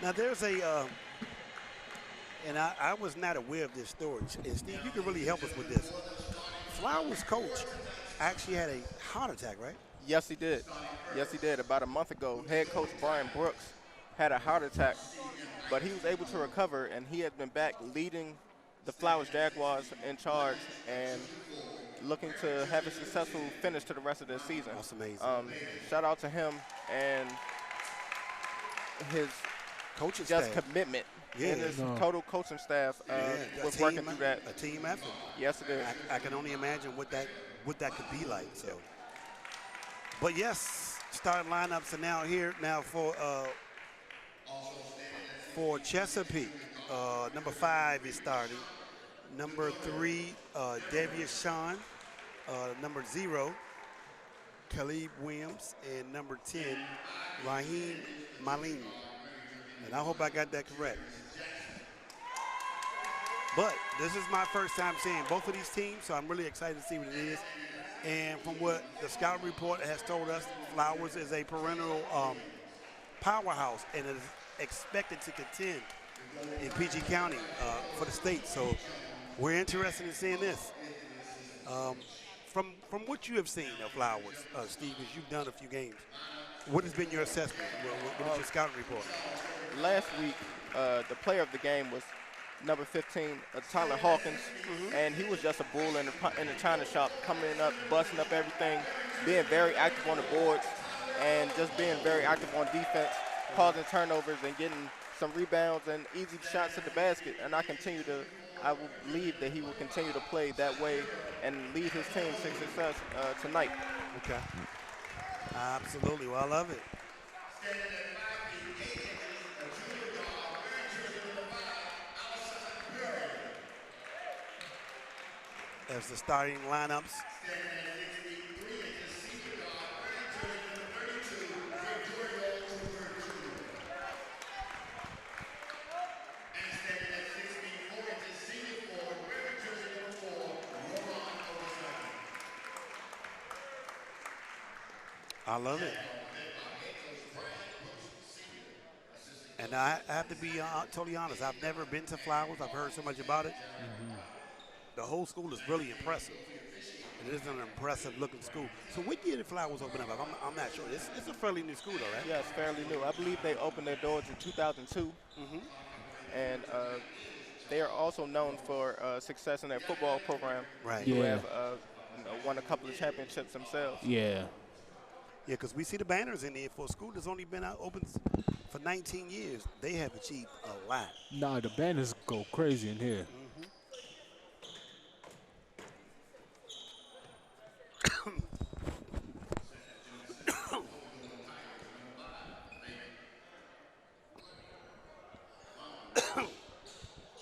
Now there's and I was not aware of this story. And Steve, you can really help us with this. Flowers' coach actually had a heart attack, right? Yes, he did. Yes, he did. About a month ago, head coach Brian Brooks had a heart attack, but he was able to recover, and he had been back leading the Flowers Jaguars in charge and looking to have a successful finish to the rest of the season. That's amazing. Shout out to him and his coaching just staff. Commitment. Yeah, and his total coaching staff was working through that. A team effort. Yes, it is. I can only imagine what that could be like. So, but yes, starting lineups are now here now for Chesapeake. Number 5 is starting. Number 3, Devius Sean. Number 0, Khalib Williams, and number 10, Raheem Malin. And I hope I got that correct. But this is my first time seeing both of these teams, so I'm really excited to see what it is. And from what the scout report has told us, Flowers is a perennial powerhouse and is expected to contend in PG County for the state. So we're interested in seeing this. From what you have seen of Flowers, Steve, as you've done a few games, what has been your assessment? What is your scouting report? Last week, the player of the game was number 15, Tyler Hawkins, and he was just a bull in the china shop, coming up, busting up everything, being very active on the boards, and just being very active on defense, causing turnovers and getting some rebounds and easy shots at the basket. And I will believe that he will continue to play that way and lead his team to success tonight. Okay. Absolutely. Well, I love it. As the starting lineups. I love it. And I have to be totally honest. I've never been to Flowers. I've heard so much about it. The whole school is really impressive. It is an impressive-looking school. So what year did Flowers open up? I'm not sure. It's a fairly new school, though, right? Yeah, it's fairly new. I believe they opened their doors in 2002. And they are also known for success in their football program. Right. Who have won a couple of championships themselves. Yeah. Yeah, because we see the banners in there for a school that's only been open for 19 years. They have achieved a lot. Nah, the banners go crazy in here.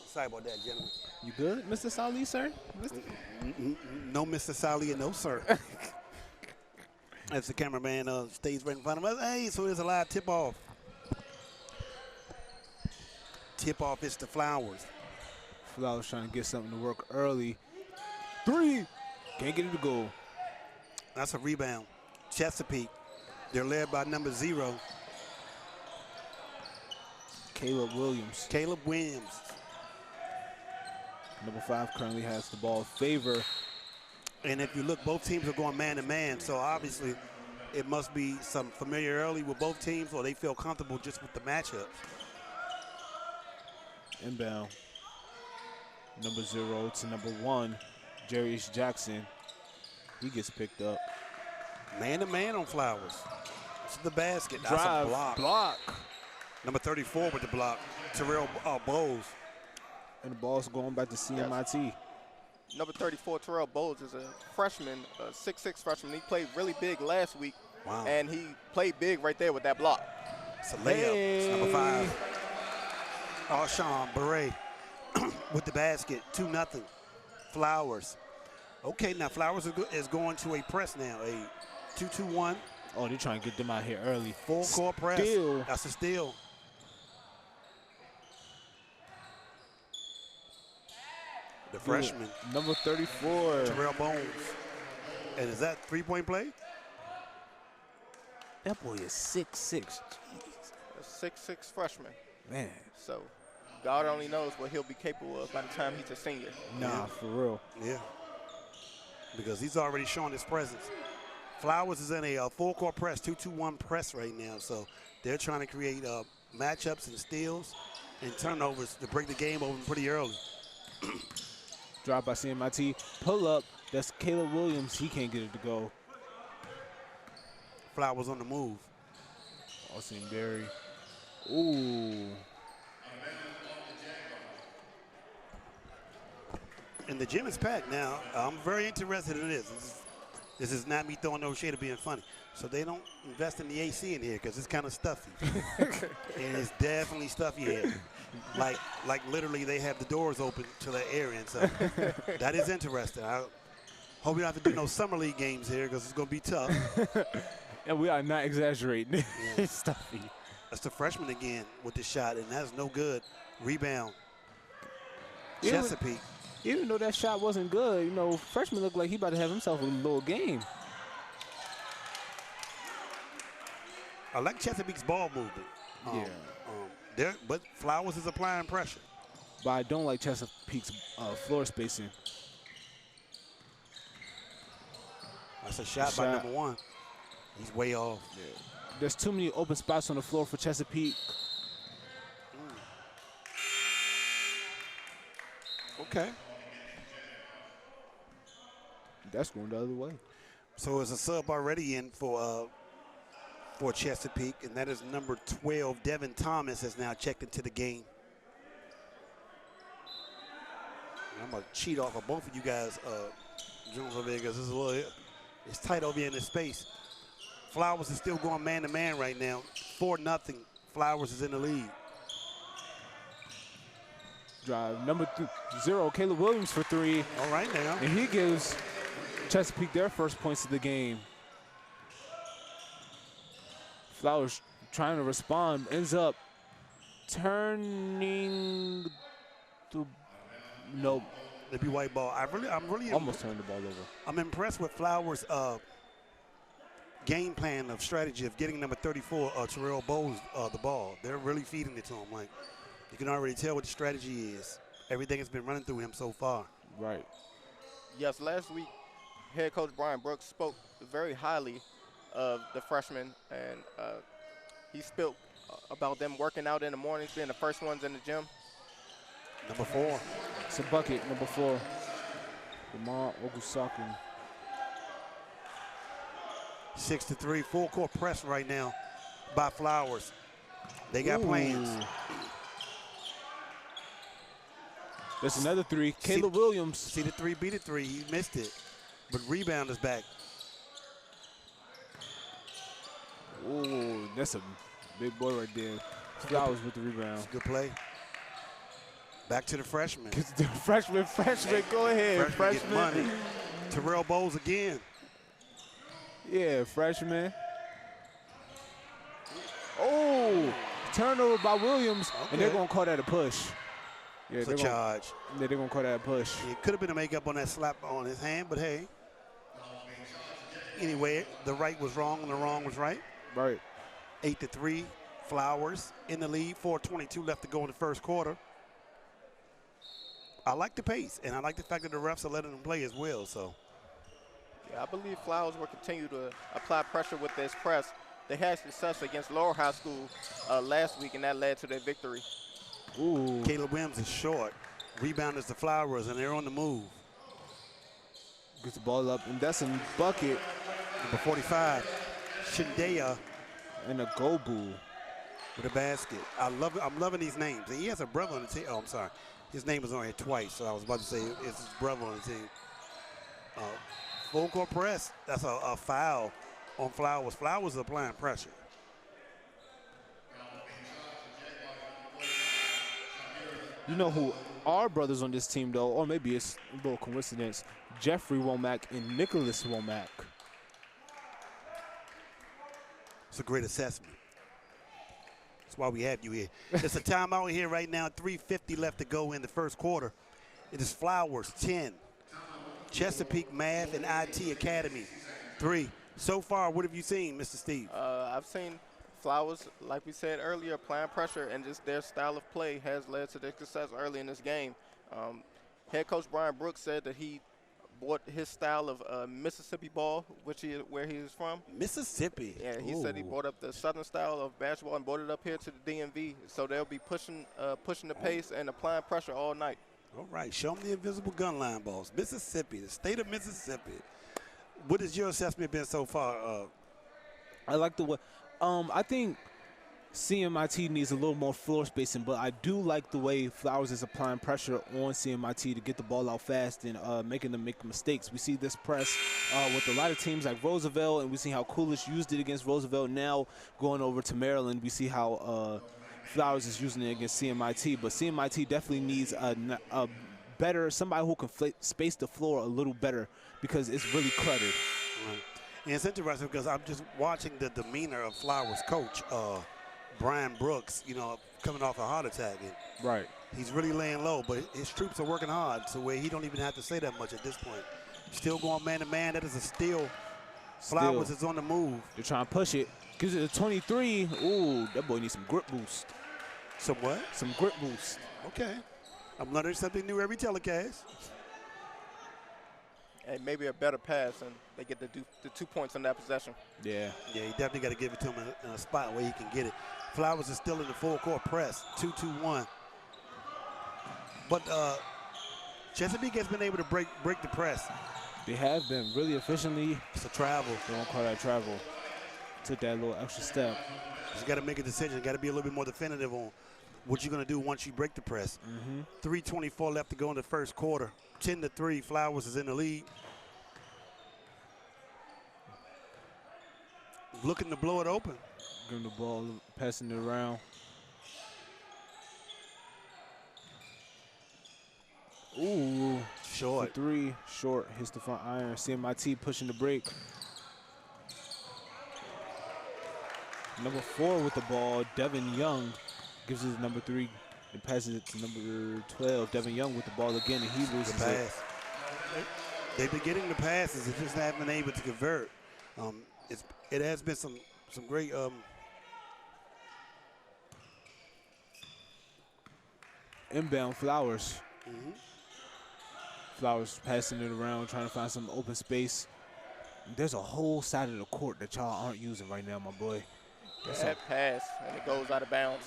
Sorry about that, gentlemen. You good, Mr. Sali, sir? No, Mr. Sali, and no, sir. As the cameraman stays right in front of us. Hey, so there's a live tip-off. Tip-off is the Flowers. Flowers trying to get something to work early. 3. Can't get it to go. That's a rebound. Chesapeake. They're led by number 0. Caleb Williams. Caleb Williams. Number 5 currently has the ball favor. And if you look, both teams are going man-to-man, so obviously it must be some familiarity with both teams, or they feel comfortable just with the matchups. Inbound. Number 0 to number 1, Jarius Jackson. He gets picked up. Man-to-man on Flowers. This is the basket. That's Drive, a block. Number 34 with the block, Terrell Bowles. And the ball's going back to CMIT. Yes. Number 34, Terrell Bowles, is a freshman, a 6'6" freshman. He played really big last week. Wow. And he played big right there with that block. It's a layup. It's number 5. Arshawn Beret with the basket, 2-0. Flowers. Okay, now Flowers is going to a press now, a 2-2-1. Oh, they're trying to get them out here early. Full court press. Steal. That's a steal. The freshman. Number 34. Terrell Bones. And is that three-point play? That boy is 6'6". A 6'6" freshman. Man. So God only knows what he'll be capable of by the time he's a senior. Nah, for real. Yeah. Because he's already shown his presence. Flowers is in a full-court press, 2-2-1 press right now. So they're trying to create matchups and steals and turnovers to break the game open pretty early. Drive by CMIT. Pull up. That's Caleb Williams. He can't get it to go. Flowers on the move. Austin Berry. Ooh. And the gym is packed now. I'm very interested in this. This is not me throwing no shade of being funny. So they don't invest in the AC in here because it's kind of stuffy. And it's definitely stuffy here. Like literally they have the doors open to the air in. So that is interesting. I hope we don't have to do no summer league games here because it's going to be tough. And we are not exaggerating. Yeah. It's stuffy. That's the freshman again with the shot, and that's no good. Rebound. Even- Chesapeake. Even though that shot wasn't good, you know, freshman looked like he about to have himself a little game. I like Chesapeake's ball movement. But Flowers is applying pressure. But I don't like Chesapeake's floor spacing. That's a shot by number one. He's way off. Yeah. There's too many open spots on the floor for Chesapeake. Okay. That's going the other way. So it's a sub already in for Chesapeake, and that is number 12, Devin Thomas, has now checked into the game. And I'm going to cheat off of both of you guys, Jones over here, because it's tight over here in this space. Flowers is still going man-to-man right now. 4-0. Flowers is in the lead. Drive number 0, Caleb Williams for 3. All right now. And he gives Chesapeake their first points of the game. Flowers trying to respond, ends up turning the Maybe white ball. I'm really almost turned the ball over. I'm impressed with Flowers' game plan of strategy of getting number 34, Terrell Bowles, the ball. They're really feeding it to him. Like, you can already tell what the strategy is. Everything has been running through him so far. Right. Yes, last week, head coach Brian Brooks spoke very highly of the freshmen, and he spoke about them working out in the mornings, being the first ones in the gym. Number 4. It's a bucket, number 4. Lamar Ogusaku. 6-3, full court press right now by Flowers. They got plans. There's another 3. Caleb Williams. See the 3 beat a 3. He missed it. But rebound is back. Ooh, that's a big boy right there. Flowers with the rebound. It's a good play. Back to the freshman. freshman, go ahead, Freshman get money. Terrell Bowles again. Yeah, freshman. Oh, turnover by Williams, and they're going to call that a push. Yeah, it's a charge. They're going to call that a push. It could have been a makeup on that slap on his hand, but hey. Anyway, the right was wrong and the wrong was right. Right. 8-3, Flowers in the lead. 4:22 left to go in the first quarter. I like the pace, and I like the fact that the refs are letting them play as well. So, yeah, I believe Flowers will continue to apply pressure with this press. They had success against Lower High School last week, and that led to their victory. Ooh. Caleb Williams is short. Rebound is the Flowers, and they're on the move. Gets the ball up, and that's a bucket. Number 45, Shindea. And a Gobu. With a basket. I'm loving these names. And he has a brother on the team. Oh, I'm sorry. His name was on here twice, so I was about to say it's his brother on the team. Full court press. That's a foul on Flowers. Flowers is applying pressure. You know who are brothers on this team, though, or maybe it's a little coincidence, Jeffrey Womack and Nicholas Womack. It's a great assessment. That's why we have you here. It's a timeout here right now. 3:50 left to go in the first quarter. It is Flowers 10. Chesapeake Math and IT Academy 3. So far, what have you seen, Mr. Steve? I've seen Flowers, like we said earlier, applying pressure and just their style of play has led to their success early in this game. Head coach Brian Brooks said that he bought his style of Mississippi ball, where he is from. Mississippi. Yeah, he said he brought up the southern style of basketball and brought it up here to the DMV. So they'll be pushing the pace and applying pressure all night. All right, show them the invisible gun line balls. Mississippi, the state of Mississippi. What has your assessment been so far? I like the way. I think CMIT needs a little more floor spacing, but I do like the way Flowers is applying pressure on CMIT to get the ball out fast and making them make mistakes. We see this press with a lot of teams like Roosevelt, and we see how Coolidge used it against Roosevelt. Now going over to Maryland, we see how Flowers is using it against CMIT, but CMIT definitely needs a better, somebody who can space the floor a little better because it's really cluttered. Right. And it's interesting because I'm just watching the demeanor of Flowers' coach, Brian Brooks, you know, coming off a heart attack. And right. He's really laying low, but his troops are working hard, so where he don't even have to say that much at this point. Still going man-to-man. That is a steal. Flowers is on the move. They're trying to push it. Gives it a 23. Ooh, that boy needs some grip boost. Some what? Some grip boost. Okay. I'm learning something new every telecast. And maybe a better pass, and they get the 2 points on that possession. Yeah. Yeah, you definitely got to give it to him in a spot where he can get it. Flowers is still in the full court press, 2-2-1. But Chesapeake has been able to break the press. They have been really efficiently. It's a travel. They don't call that travel. Took that little extra step. You got to make a decision. Got to be a little bit more definitive on what you're going to do once you break the press. 3:24 left to go in the first quarter. 10-3. Flowers is in the lead. Looking to blow it open. Giving the ball, passing it around. Ooh. Short. For three. Short. Hits the front iron. CMIT pushing the break. Number 4 with the ball, Devin Young, gives it to number 3 and passes it to number 12. Devin Young with the ball again, and he loses the pass. They've been getting the passes, they just haven't been able to convert. It has been some great inbound Flowers. Flowers passing it around, trying to find some open space. There's a whole side of the court that y'all aren't using right now, my boy. That pass, and it goes out of bounds.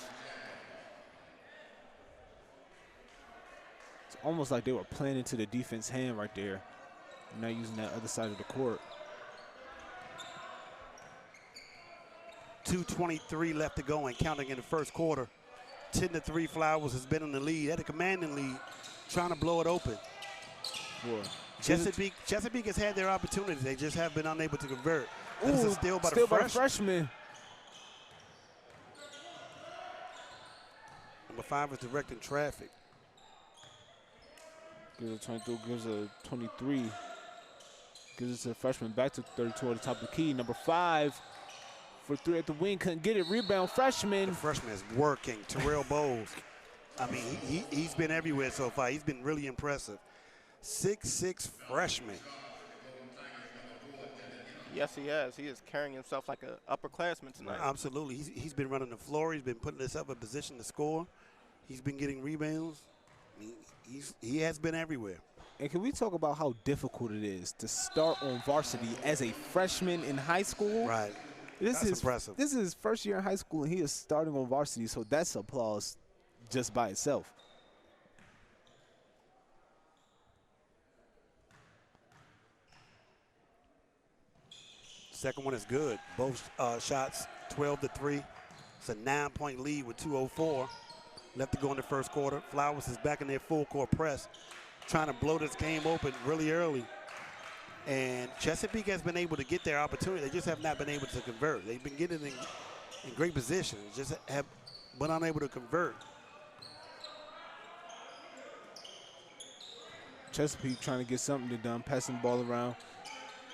It's almost like they were playing into the defense hand right there. Not using that other side of the court. 2:23 left to go and counting in the first quarter. 10-3. Flowers has been in the lead, at a commanding lead, trying to blow it open. Boy. Chesapeake has had their opportunities. They just have been unable to convert. Ooh, this is still by the freshman. Number 5 is directing traffic. Gives a 22, gives a 23. Gives it to the freshman, back to 32 at the top of the key. Number 5 for 3 at the wing, couldn't get it. Rebound, freshman. The freshman is working. Terrell Bowles. I mean, he's been everywhere so far. He's been really impressive. 6'6" freshman. Yes, he has. He is carrying himself like an upperclassman tonight. Absolutely. He's been running the floor. He's been putting himself in position to score. He's been getting rebounds. He has been everywhere. And can we talk about how difficult it is to start on varsity as a freshman in high school? Right. That's impressive. This is his first year in high school, and he is starting on varsity, so that's applause just by itself. Second one is good. Both shots 12-3. It's a 9-point lead with 2:04 left to go in the first quarter. Flowers is back in their full court press, trying to blow this game open really early. And Chesapeake has been able to get their opportunity. They just have not been able to convert. They've been getting in great positions, just have been unable to convert. Chesapeake trying to get something done, passing the ball around.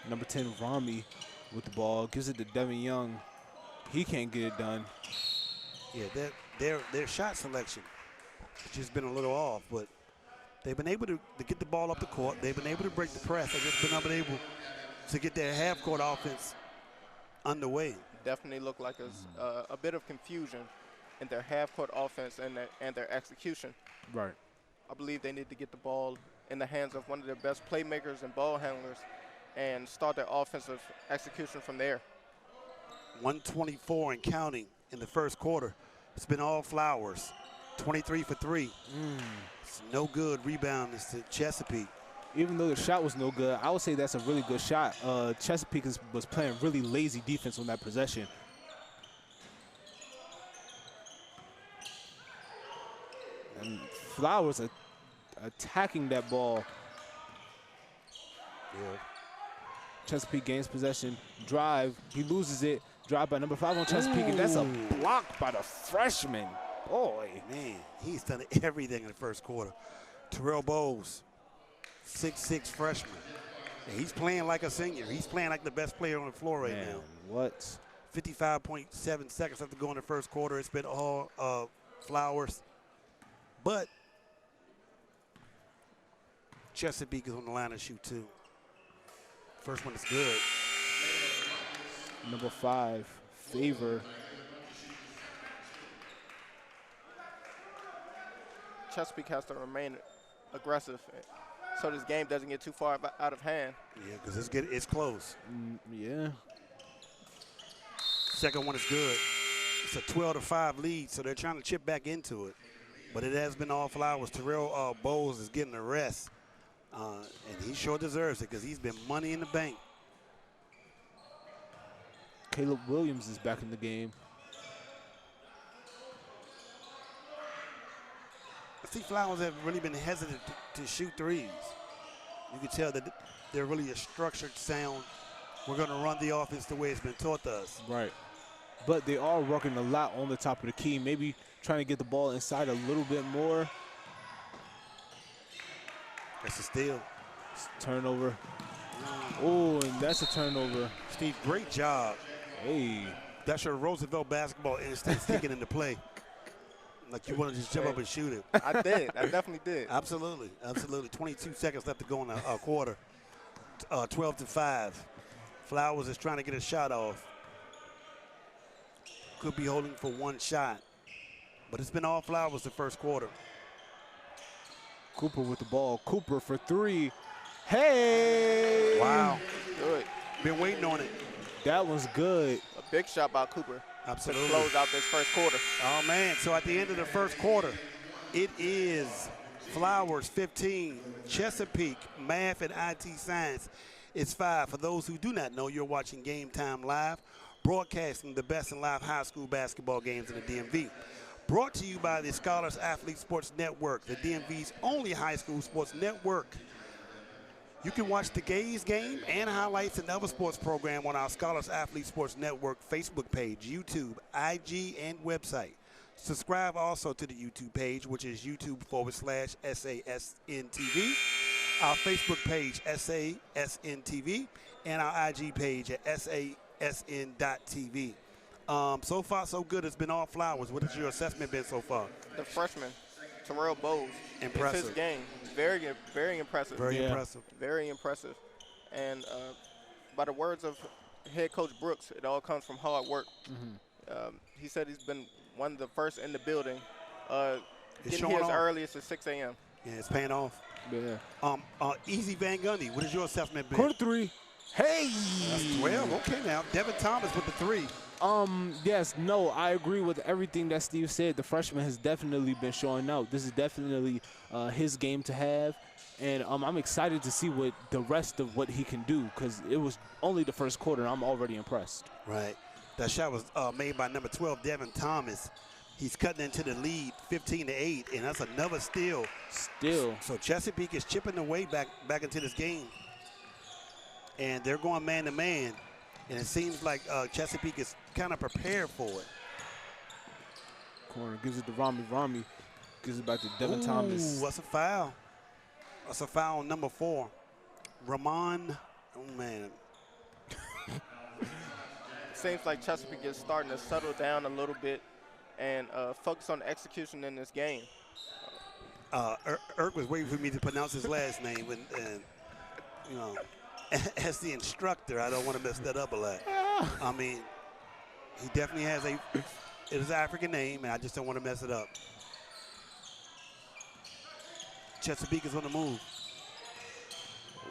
Number 10, Rami with the ball, gives it to Devin Young. He can't get it done. Yeah, their shot selection has just been a little off, but they've been able to get the ball up the court. They've been able to break the press. They've just been unable to get their half-court offense underway. definitely looked like a bit of confusion in their half-court offense and their execution. Right. I believe they need to get the ball in the hands of one of their best playmakers and ball handlers and start their offensive execution from there. 124 and counting in the first quarter. It's been all Flowers. 23 for 3. It's no good. Rebound is to Chesapeake. Even though the shot was no good, I would say that's a really good shot. Chesapeake was playing really lazy defense on that possession. And Flowers attacking that ball. Yeah. Chesapeake gains possession. Drive. He loses it. Drive by number 5 on Chesapeake, and that's a block by the freshman. Boy. Man, he's done everything in the first quarter. Terrell Bowles, 6'6" freshman. And he's playing like a senior. He's playing like the best player on the floor right now. What? 55.7 seconds left to go in the first quarter. It's been all Flowers. But Chesapeake is on the line to shoot 2. First one is good. Number 5, Favor. Chesapeake has to remain aggressive so this game doesn't get too far out of hand. Yeah, because it's close. Yeah. Second one is good. It's a 12-5 lead, so they're trying to chip back into it. But it has been all Flowers. Terrell Bowles is getting a rest, and he sure deserves it because he's been money in the bank. Caleb Williams is back in the game. I see Flowers have really been hesitant to shoot threes. You can tell that they're really a structured sound. We're going to run the offense the way it's been taught to us. Right. But they are working a lot on the top of the key, maybe trying to get the ball inside a little bit more. That's a steal. Turnover. Oh, and that's a turnover. Steve, great job. Hey. That's your Roosevelt basketball instinct sticking into play. Like you want to just jump up and shoot it. I did. I definitely did. Absolutely. Absolutely. 22 seconds left to go in a quarter. 12-5. Flowers is trying to get a shot off. Could be holding for one shot. But it's been all Flowers the first quarter. Cooper with the ball. Cooper for 3. Hey! Wow. Good. Been waiting on it. That was good. A big shot by Cooper. Absolutely. To close out this first quarter. Oh, man. So at the end of the first quarter, it is Flowers 15, Chesapeake, Math and IT Science is 5. For those who do not know, you're watching Game Time Live, broadcasting the best in live high school basketball games in the DMV. Brought to you by the Scholars Athlete Sports Network, the DMV's only high school sports network. You can watch the Gays game and highlights and other sports program on our Scholars Athlete Sports Network Facebook page, YouTube, IG, and website. Subscribe also to the YouTube page, which is YouTube.com/SASNTV, our Facebook page, SASNTV, and our IG page at SASN.TV. So far, so good. It's been all Flowers. What has your assessment been so far? The freshman, Terrell Bowles. Impressive. It's his game. Very, very impressive. Very impressive. Very impressive. And by the words of head coach Brooks, it all comes from hard work. He said he's been one of the first in the building. Getting here as early as 6 a.m. Yeah, it's paying off. Yeah. Easy Van Gundy, what has your assessment been? Quarter 3. Hey! That's 12. Okay, now. Devin Thomas with the 3. Yes, no, I agree with everything that Steve said. The freshman has definitely been showing out. This is definitely his game to have. And I'm excited to see what the rest of what he can do because it was only the first quarter and I'm already impressed. Right. That shot was made by number 12, Devin Thomas. He's cutting into the lead, 15-8, and that's another steal. Still. So Chesapeake is chipping away back into this game. And they're going man-to-man. And it seems like Chesapeake is kind of prepared for it. Corner gives it to Rami. Rami gives it back to Devin Thomas. That's a foul. That's a foul on number 4. Ramon, oh, man. Seems like Chesapeake is starting to settle down a little bit and focus on execution in this game. Irk was waiting for me to pronounce his last name. And you know, as the instructor, I don't want to mess that up a lot. I mean, He definitely has it is an African name, and I just don't want to mess it up. Chesapeake is on the move.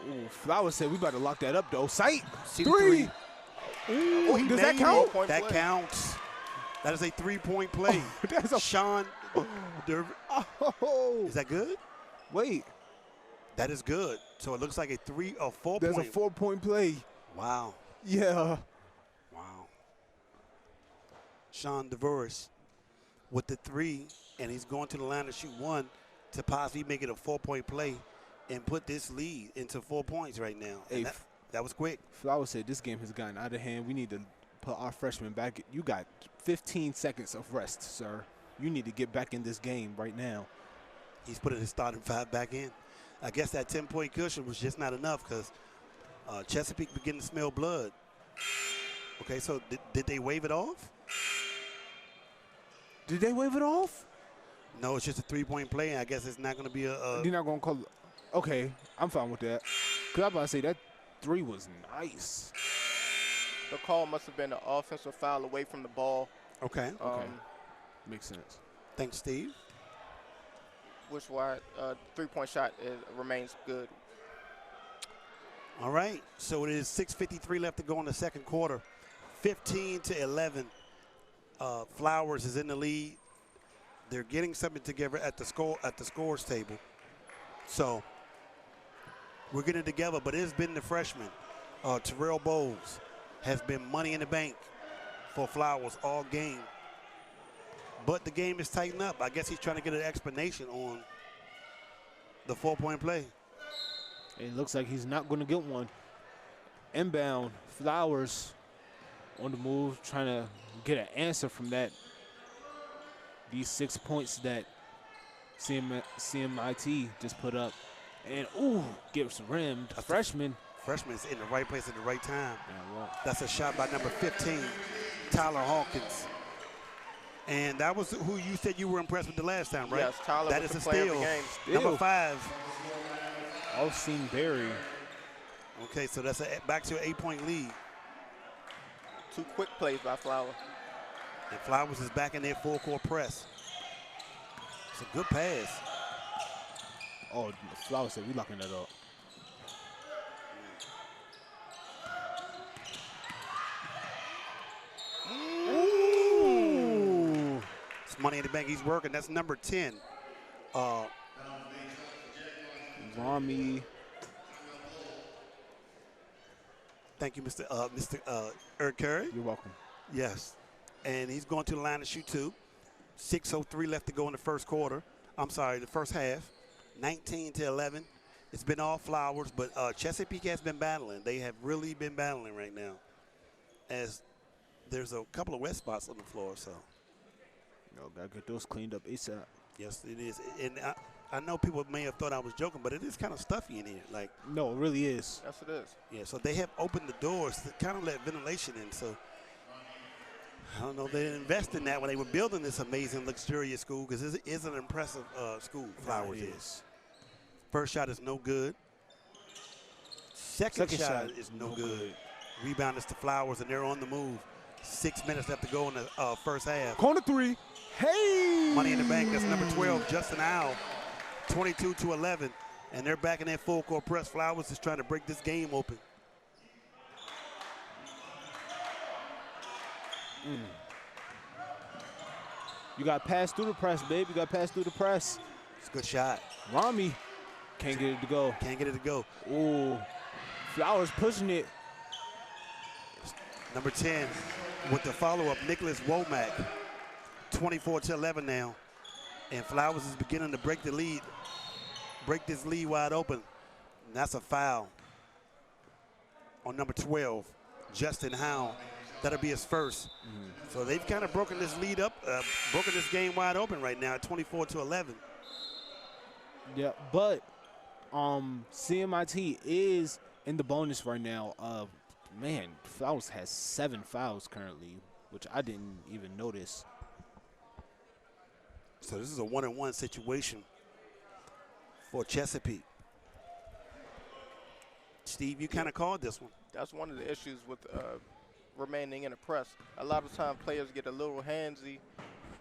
Ooh, Flowers said we about to lock that up, though. Sight. See the Three. Oh, he Does that made count? it. That counts. That is a 3-point play. That's a Sean. Oh. Is that good? Wait. That is good. So it looks like a 3 or 4 There's point. a 4-point play. Wow. Yeah. Wow. Sean DeVoris with the 3, and he's going to the line to shoot 1 to possibly make it a 4-point play and put this lead into 4 points right now. Hey, that was quick. Flowers said this game has gotten out of hand. We need to put our freshmen back. You got 15 seconds of rest, sir. You need to get back in this game right now. He's putting his starting 5 back in. I guess that 10-point cushion was just not enough because Chesapeake began to smell blood. Okay, so did they wave it off? Did they wave it off? No, it's just a 3-point play, and I guess it's not going to be a You're not going to call it. Okay, I'm fine with that. Because I'm about to say that 3 was nice. The call must have been an offensive foul away from the ball. Okay. Makes sense. Thanks, Steve. Which why 3-point shot remains good. All right, so it is 6:53 left to go in the second quarter. 15-11. Flowers is in the lead. They're getting something together at the scores table. So we're getting it together, but it's been the freshman. Terrell Bowles has been money in the bank for Flowers all game. But the game is tightened up. I guess he's trying to get an explanation on the 4-point play. It looks like he's not going to get one. Inbound, Flowers on the move, trying to get an answer from that. These 6 points that CMIT just put up. And, ooh, gives rim. The freshman. Freshman's in the right place at the right time. Yeah, well. That's a shot by number 15, Tyler Hawkins. And that was who you said you were impressed with the last time, right? Yes, Tyler that was is the a player of steal. the game. Number 5. Austin Berry. Okay, so that's back to an 8-point lead. 2 quick plays by Flower. And Flowers is back in their full-court press. It's a good pass. Oh, Flowers said we locking that up. Ooh. It's money in the bank. He's working. That's number 10. Rami. Thank you, Mr. Eric Curry. You're welcome. Yes. And he's going to the line to shoot 2. 6:03 left to go in the first quarter. I'm sorry, the first half. 19-11. It's been all Flowers, but Chesapeake has been battling. They have really been battling right now, as there's a couple of wet spots on the floor. So, Gotta get those cleaned up ASAP. yes, it is. And I know people may have thought I was joking, but it is kind of stuffy in here. Like, No, it really is. Yes, it is. yeah. So they have opened the doors to kind of let ventilation in. So I don't know. They didn't invest in that when they were building this amazing, luxurious school, because it is an impressive school. Flowers is. First shot is no good. Second shot is no good. Rebound is to Flowers, and they're on the move. 6 minutes left to go in the first half. Corner 3. Hey! Money in the bank. That's number 12, Justin Owl. 22-11, and they're back in that full court press. Flowers is trying to break this game open. You got to pass through the press, babe. You got to pass through the press. It's a good shot. Rami can't get it to go. Can't get it to go. Ooh. Flowers pushing it. Number 10 with the follow-up, Nicholas Womack. 24-11 now. And Flowers is beginning to break the lead. Break this lead wide open. And that's a foul on number 12, Justin Howell. That'll be his first. So they've kind of broken this lead up, broken this game wide open right now at 24-11. Yeah, but CMIT is in the bonus right now. Man, Flowers has 7 fouls currently, which I didn't even notice. So this is a 1-on-1 situation for Chesapeake. Steve, you kind of called this one. That's one of the issues with remaining in the press. A lot of times players get a little handsy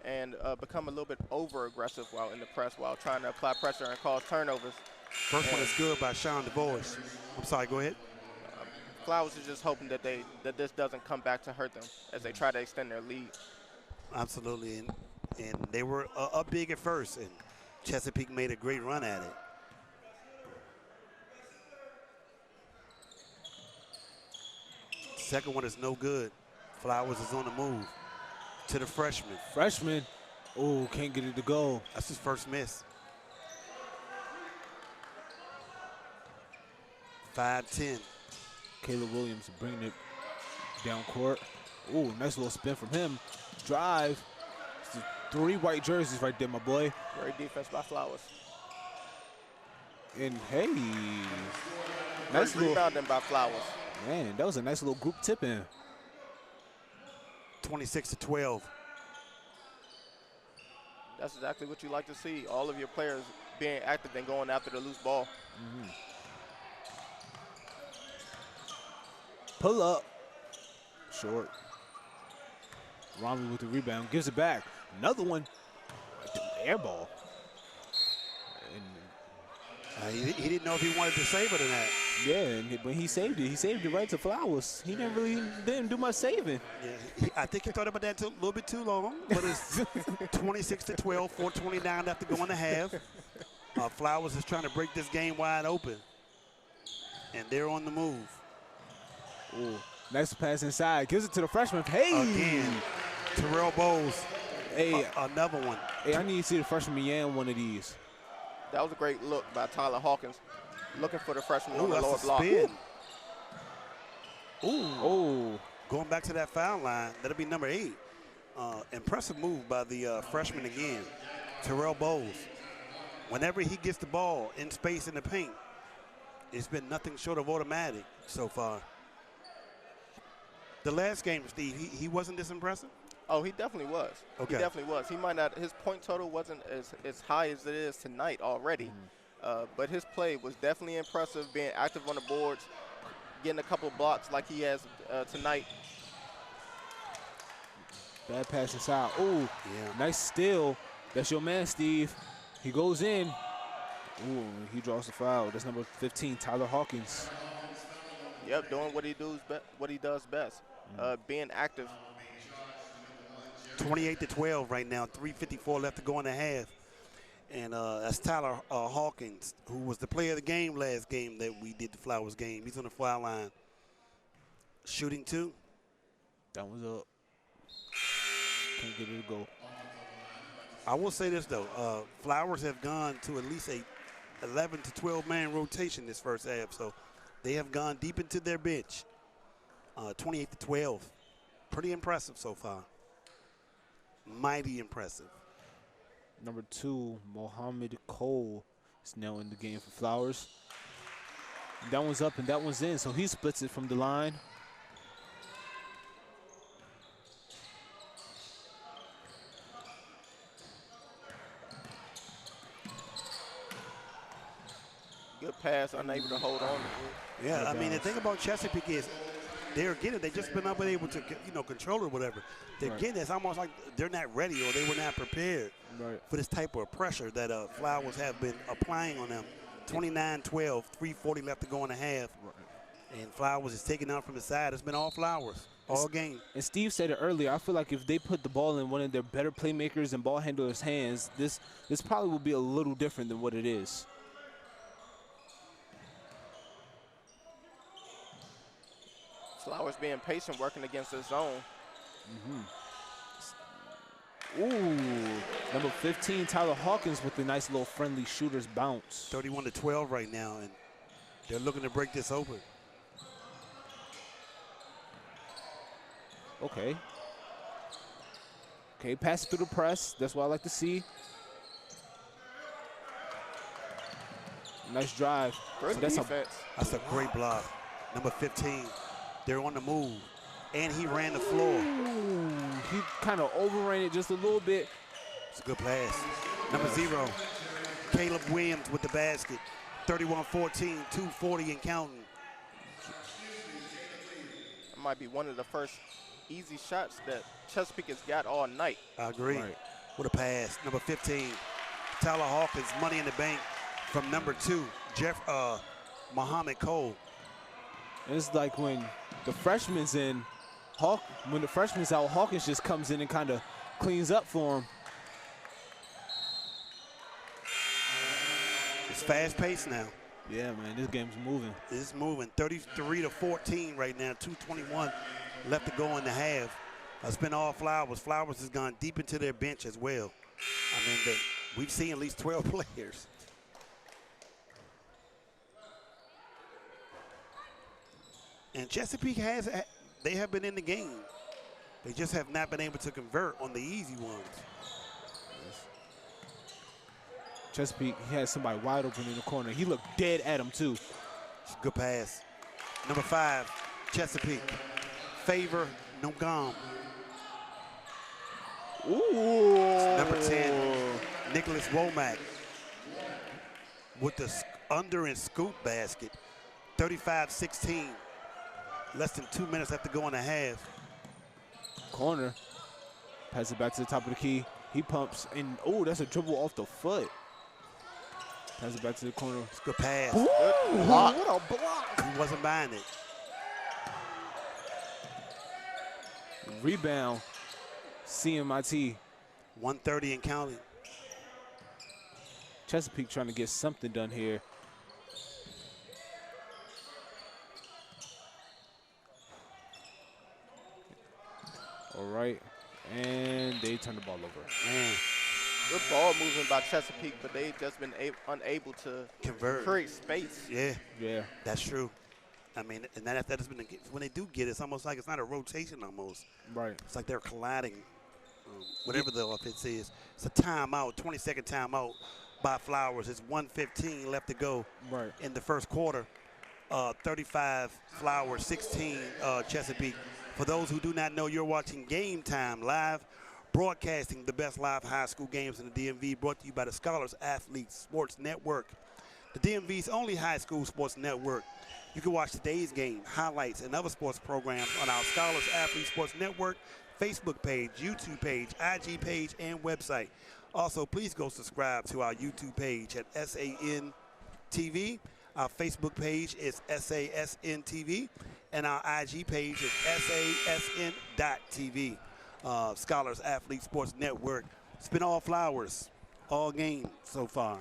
and become a little bit over-aggressive while in the press, while trying to apply pressure and cause turnovers. First one is good by Sean DeVois. I'm sorry, go ahead. Flowers is just hoping that this doesn't come back to hurt them as they try to extend their lead. Absolutely, and they were up big at first, and Chesapeake made a great run at it. Second one is no good. Flowers is on the move to the freshman. Freshman, oh, can't get it to go. That's his first miss. 5-10. Caleb Williams bringing it down court. Ooh, nice little spin from him. Drive. It's the 3 white jerseys right there, my boy. Great defense by Flowers. And hey, nice rebounding by Flowers. Man, that was a nice little group tip in. 26-12. That's exactly what you like to see. All of your players being active and going after the loose ball. Mm-hmm. Pull up. Short. Romney with the rebound. Gives it back. Another one. Air ball. And He didn't know if he wanted to save it or not. yeah, and when he saved it right to Flowers. He didn't do much saving. Yeah, I think he thought about that a little bit too long, but it's 26-12, 4:29 left to go in the half. Flowers is trying to break this game wide open, and they're on the move. Ooh, nice pass inside. Gives it to the freshman. Hey! Again, Terrell Bowles, Hey, another one. hey, I need to see the freshman Yan one of these. That was a great look by Tyler Hawkins, looking for the freshman on the That's lower a block. spin. Oh. Going back to that foul line, that'll be number 8. Impressive move by the freshman again, Terrell Bowles. Whenever he gets the ball in space in the paint, it's been nothing short of automatic so far. The last game, Steve, he wasn't this impressive? Oh, he definitely was. Okay. He definitely was. He might not, his point total wasn't as high as it is tonight already. But his play was definitely impressive, being active on the boards, getting a couple blocks like he has tonight. Bad pass inside. Oh, Yeah. nice steal. That's your man, Steve. He goes in. Ooh, he draws the foul. That's number 15, Tyler Hawkins. Yep, doing what he does best, being active. 28-12 right now, 3:54 left to go in the half. And that's Tyler Hawkins, who was the player of the game last game that we did the Flowers game. He's on the foul line. Shooting 2. That one's up. Can't get it to go. I will say this, though. Flowers have gone to at least a 11 to 12-man rotation this first half. So they have gone deep into their bench. 28-12. Pretty impressive so far. Mighty impressive. Number 2, Mohammed Cole is now in the game for Flowers. That one's up and that one's in, so he splits it from the line. Good pass, unable to hold on. Yeah, I mean, the thing about Chesapeake is they're getting it. They've just been unable to, control it, whatever. They're getting it. It's almost like they're not ready or they were not prepared for this type of pressure that Flowers have been applying on them. 29-12, 3:40 left to go in the half. And Flowers is taking out from the side. It's been all Flowers all game. And Steve said it earlier. I feel like if they put the ball in one of their better playmakers and ball handlers' hands, this probably will be a little different than what it is. Flowers being patient, working against the zone. Ooh, number 15, Tyler Hawkins with a nice little friendly shooter's bounce. 31-12 right now, and they're looking to break this open. Okay. Okay, pass it through the press. That's what I like to see. Nice drive. Great That's defense. That's a great block. Number 15, they're on the move, and he ran the floor. Ooh, he kind of overran it just a little bit. It's a good pass. Number 0, Caleb Williams with the basket. 31-14, 2:40 and counting. might be one of the first easy shots that Chesapeake has got all night. I agree. Right. What a pass. Number 15, Tyler Hawkins, money in the bank from number 2, Muhammad Cole. And it's like when the freshman's in, when the freshman's out, Hawkins just comes in and kind of cleans up for him. It's fast-paced now. Yeah, man, this game's moving. It's moving. 33-14 right now. 2:21 left to go in the half. It's been all Flowers. Flowers has gone deep into their bench as well. I mean, we've seen at least 12 players. And Chesapeake they have been in the game. They just have not been able to convert on the easy ones. Chesapeake, he had somebody wide open in the corner. He looked dead at him, too. Good pass. Number 5, Chesapeake. Favor Nogam. Ooh. Number 10, Nicholas Womack with the under and scoop basket. 35-16. Less than 2 minutes left to go in the half. Corner. Pass it back to the top of the key. He pumps, and oh, that's a dribble off the foot. Pass it back to the corner. It's a good pass. Ooh, Good block. What a block. He wasn't buying it. Rebound. CMIT. 130 and counting. Chesapeake trying to get something done here. All right, and they turn the ball over. Man, Good ball movement by Chesapeake, but they've just been unable to convert. create space. Yeah, Yeah. that's true. I mean, and that has been when they do get it, it's almost like it's not a rotation almost. Right. It's like they're colliding. Whatever the offense is. It's a timeout, 20-second timeout by Flowers. It's 1:15 left to go Right. in the first quarter. 35 Flowers, 16 Chesapeake. For those who do not know, you're watching Game Time live, broadcasting the best live high school games in the DMV, brought to you by the Scholars Athletes Sports Network, the DMV's only high school sports network. You can watch today's game, highlights, and other sports programs on our Scholars Athletes Sports Network Facebook page, YouTube page, IG page, and website. Also, please go subscribe to our YouTube page at SAN TV. Our Facebook page is SASN TV, and our IG page is SASN.TV. Scholars Athlete Sports Network. It's been all Flowers, all game so far.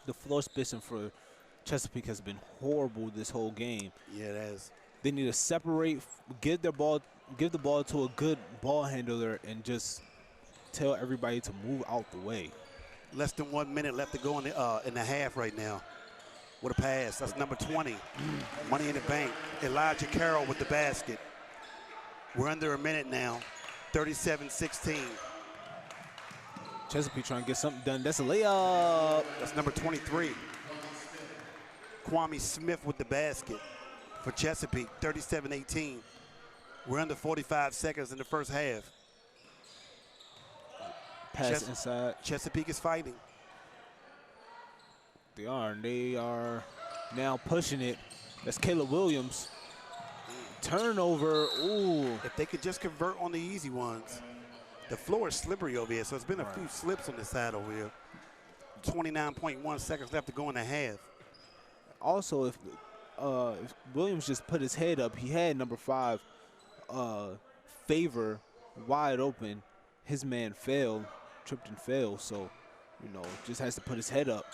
The floor spacing for Chesapeake has been horrible this whole game. Yeah, it has. They need to separate, give the ball to a good ball handler, and just tell everybody to move out the way. Less than 1 minute left to go in the half right now. What a pass. That's number 20. Money in the bank. Elijah Carroll with the basket. We're under a minute now. 37-16. Chesapeake trying to get something done. That's a layup. That's number 23. Kwame Smith with the basket for Chesapeake. 37-18. We're under 45 seconds in the first half. Pass inside. Chesapeake is fighting. They are. And they are now pushing it. That's Caleb Williams. Turnover. Ooh. If they could just convert on the easy ones. The floor is slippery over here, so it's been a few slips on the side over here. 29.1 seconds left to go in the half. Also, if Williams just put his head up, he had number 5, Favor, wide open. His man failed, tripped and failed, so, just has to put his head up.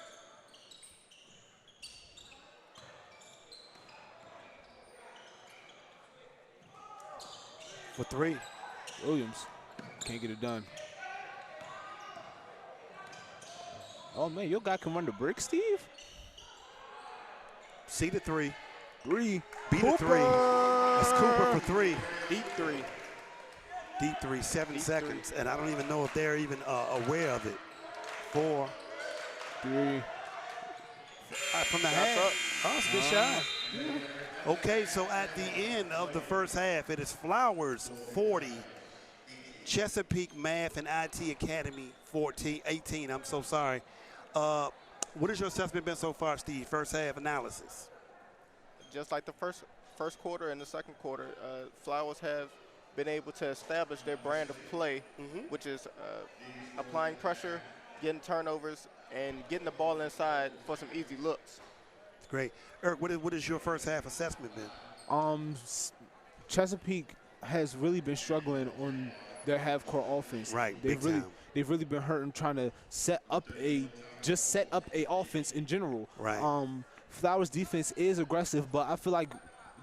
For 3. Williams can't get it done. Oh, man, your guy can run the brick, Steve? C to 3. 3. B to 3. That's Cooper for 3. Deep 3. Deep 3, 7 seconds. And I don't even know if they're even aware of it. 4. 3. From the half. Oh, it's a good shot. Okay, so at the end of the first half, it is Flowers 40, Chesapeake Math and IT Academy 18. I'm so sorry. What has your assessment been so far, Steve? First half analysis. Just like the first first quarter and the second quarter, Flowers have been able to establish their brand of play, which is applying pressure, getting turnovers, and getting the ball inside for some easy looks. Great. Eric, what is your first half assessment been? Chesapeake has really been struggling on their half-court offense. Right, they've really been hurting trying to set up a offense in general. Right. Flowers' defense is aggressive, but I feel like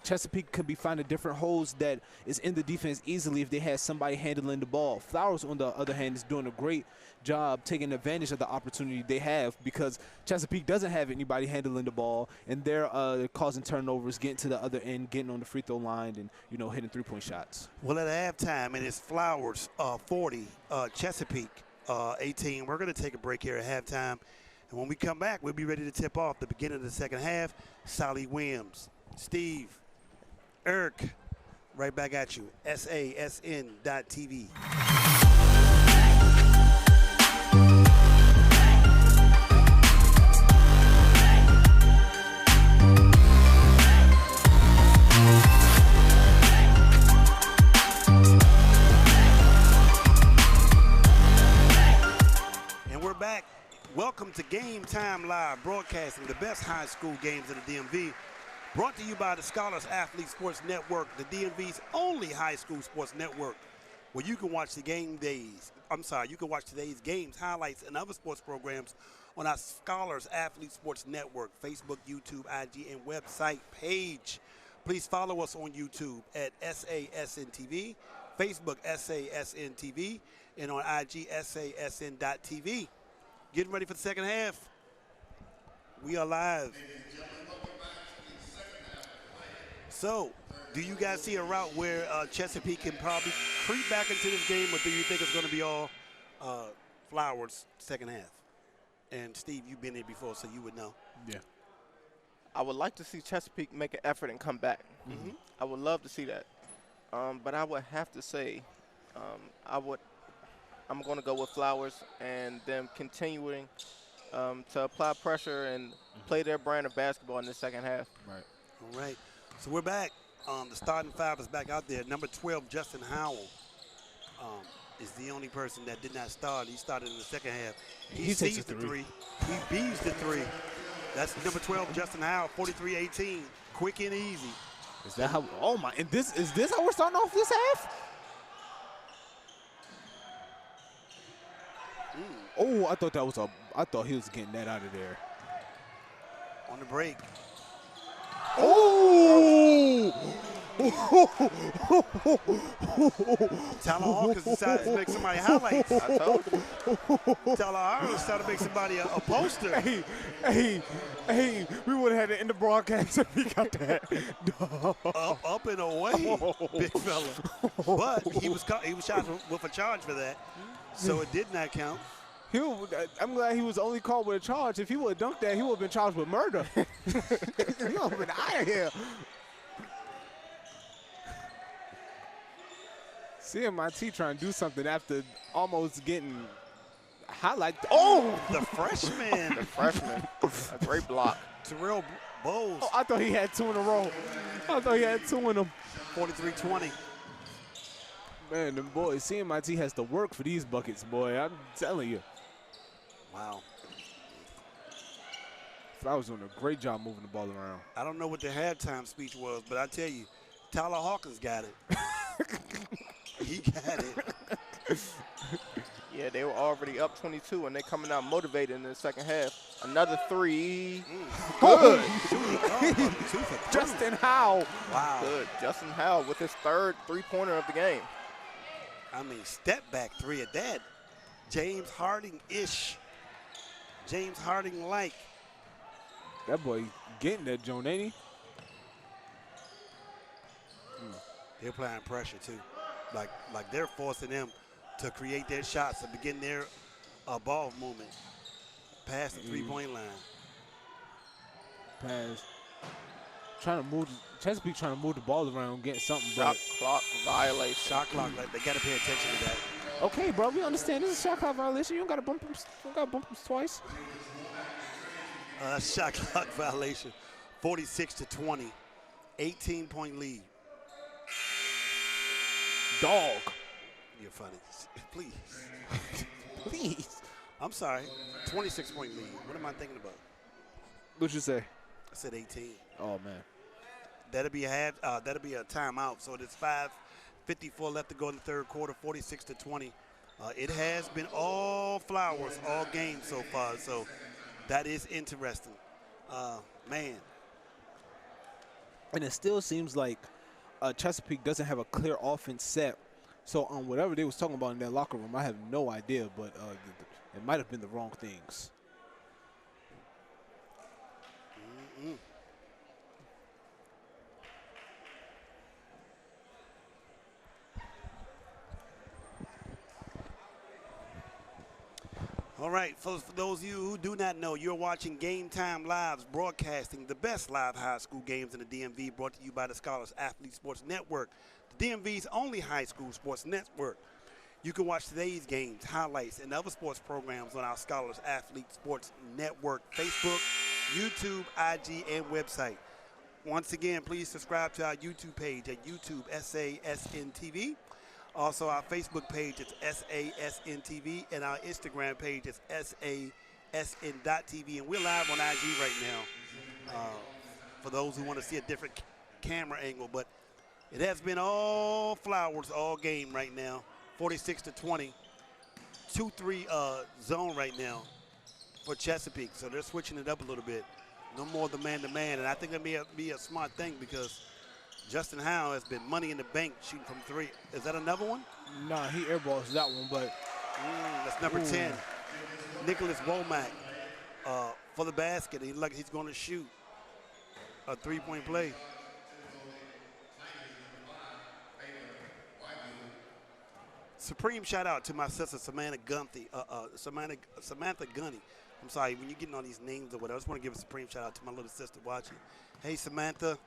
Chesapeake could be finding different holes that is in the defense easily if they had somebody handling the ball. Flowers, on the other hand, is doing a great job taking advantage of the opportunity they have because Chesapeake doesn't have anybody handling the ball, and they're causing turnovers, getting to the other end, getting on the free throw line, and, you know, hitting three-point shots. Well, at halftime, and it's Flowers 40, Chesapeake 18. We're going to take a break here at halftime, and when we come back, we'll be ready to tip off the beginning of the second half. Sally Williams, Steve, Eric, right back at you. SASN.TV. And we're back. Welcome to Game Time Live, broadcasting the best high school games in the DMV. Brought to you by the Scholars Athlete Sports Network, the DMV's only high school sports network, where you can watch you can watch today's games, highlights, and other sports programs on our Scholars Athlete Sports Network, Facebook, YouTube, IG, and website page. Please follow us on YouTube at SASN.TV, Facebook SASN.TV, and on IG SASN.TV. Getting ready for the second half. We are live. So, do you guys see a route where Chesapeake can probably creep back into this game, or do you think it's going to be all Flowers second half? And Steve, you've been there before, so you would know. Yeah. I would like to see Chesapeake make an effort and come back. I would love to see that. But I would have to say I'm going to go with Flowers and them continuing to apply pressure and play their brand of basketball in the second half. Right. All right. So we're back. The starting five is back out there. Number 12, Justin Howell, is the only person that did not start. He started in the second half. He sees the three. He bees the three. That's number 12, Justin Howell, 43-18. Quick and easy. Is that how? Oh my! And is this how we're starting off this half? Oh, I thought he was getting that out of there. On the break. Oh! Tyler Hawkins decided to make somebody highlights. I told you. Tyler Hawkins decided to make somebody a poster. Hey, we would have had to end the broadcast if we got that. Up and away, big fella. But he was shot with a charge for that, so it did not count. I'm glad he was only called with a charge. If he would have dunked that, he would have been charged with murder. He would have been out of here. CMIT trying to do something after almost getting highlighted. Oh! The freshman. A great block. Terrell Bowles. Oh, I thought he had two in a row. I thought he had two in them. 43-20. Man, them boys, CMIT has to work for these buckets, boy. I'm telling you. Wow. Flowers doing a great job moving the ball around. I don't know what the halftime speech was, but I tell you, Tyler Hawkins got it. He got it. Yeah, they were already up 22, and they're coming out motivated in the second half. Another three. Good. Justin Howell. Wow. Good. Justin Howell with his third three-pointer of the game. I mean, step back three at that. James Harding-ish. James Harding-like. That boy getting that, Joan, ain't he? They're applying pressure, too. Like they're forcing them to create their shots to begin their ball movement past the three-point line. Pass. Chesapeake trying to move the ball around, getting something. Shot clock violation. Shot clock, they got to pay attention to that. Okay, bro, we understand this is a shot clock violation. You don't got to bump him. You don't got to bump him twice. Shot clock violation, 46-20. 18-point lead. Dog. You're funny. Please. Please. I'm sorry. 26-point lead. What am I thinking about? What'd you say? I said 18. Oh, man. That'll be a timeout. So there's 5:54 left to go in the third quarter, 46-20. It has been all Flowers all game so far. So that is interesting. Man. And it still seems like Chesapeake doesn't have a clear offense set. So whatever they was talking about in their locker room, I have no idea, but it might have been the wrong things. Mm-mm. All right, for those of you who do not know, you're watching Game Time Live's broadcasting the best live high school games in the DMV, brought to you by the Scholars Athlete Sports Network, the DMV's only high school sports network. You can watch today's games, highlights, and other sports programs on our Scholars Athlete Sports Network, Facebook, YouTube, IG, and website. Once again, please subscribe to our YouTube page at YouTube SASNTV. Also, our Facebook page is SASNTV, and our Instagram page is SASN.TV. And we're live on IG right now for those who want to see a different camera angle. But it has been all Flowers all game right now, 46-20. 2-3 zone right now for Chesapeake. So they're switching it up a little bit. No more the man-to-man. And I think that may be a smart thing because Justin Howe has been money in the bank shooting from three. Is that another one? Nah, he airballs that one, but. That's number 10. Nicholas Womack for the basket. He looks like he's going to shoot a three-point play. Supreme shout out to my sister Samantha Gunty. Samantha Gunny. I'm sorry, when you're getting all these names or whatever, I just want to give a supreme shout out to my little sister watching. Hey, Samantha.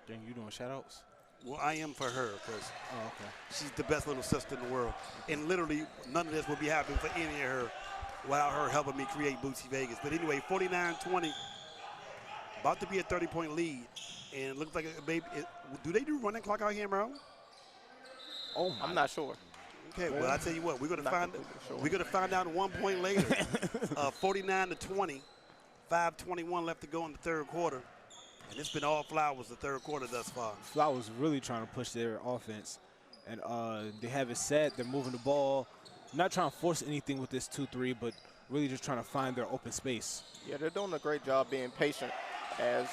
Dang, you doing shout outs? Well, I am for her because okay. She's the best little sister in the world. And literally, none of this would be happening for any of her without her helping me create Bootsy Vegas. But anyway, 49-20, about to be a 30-point lead. And it looks like a baby. Do they do running clock out here, Merrill? Oh, I'm not sure. Okay, well, I tell you what, we're gonna find out 1 point later. 49-20, 5:21 left to go in the third quarter, and it's been all Flowers the third quarter thus far. Flowers really trying to push their offense, and they have it set. They're moving the ball, not trying to force anything with this 2-3, but really just trying to find their open space. Yeah, they're doing a great job being patient as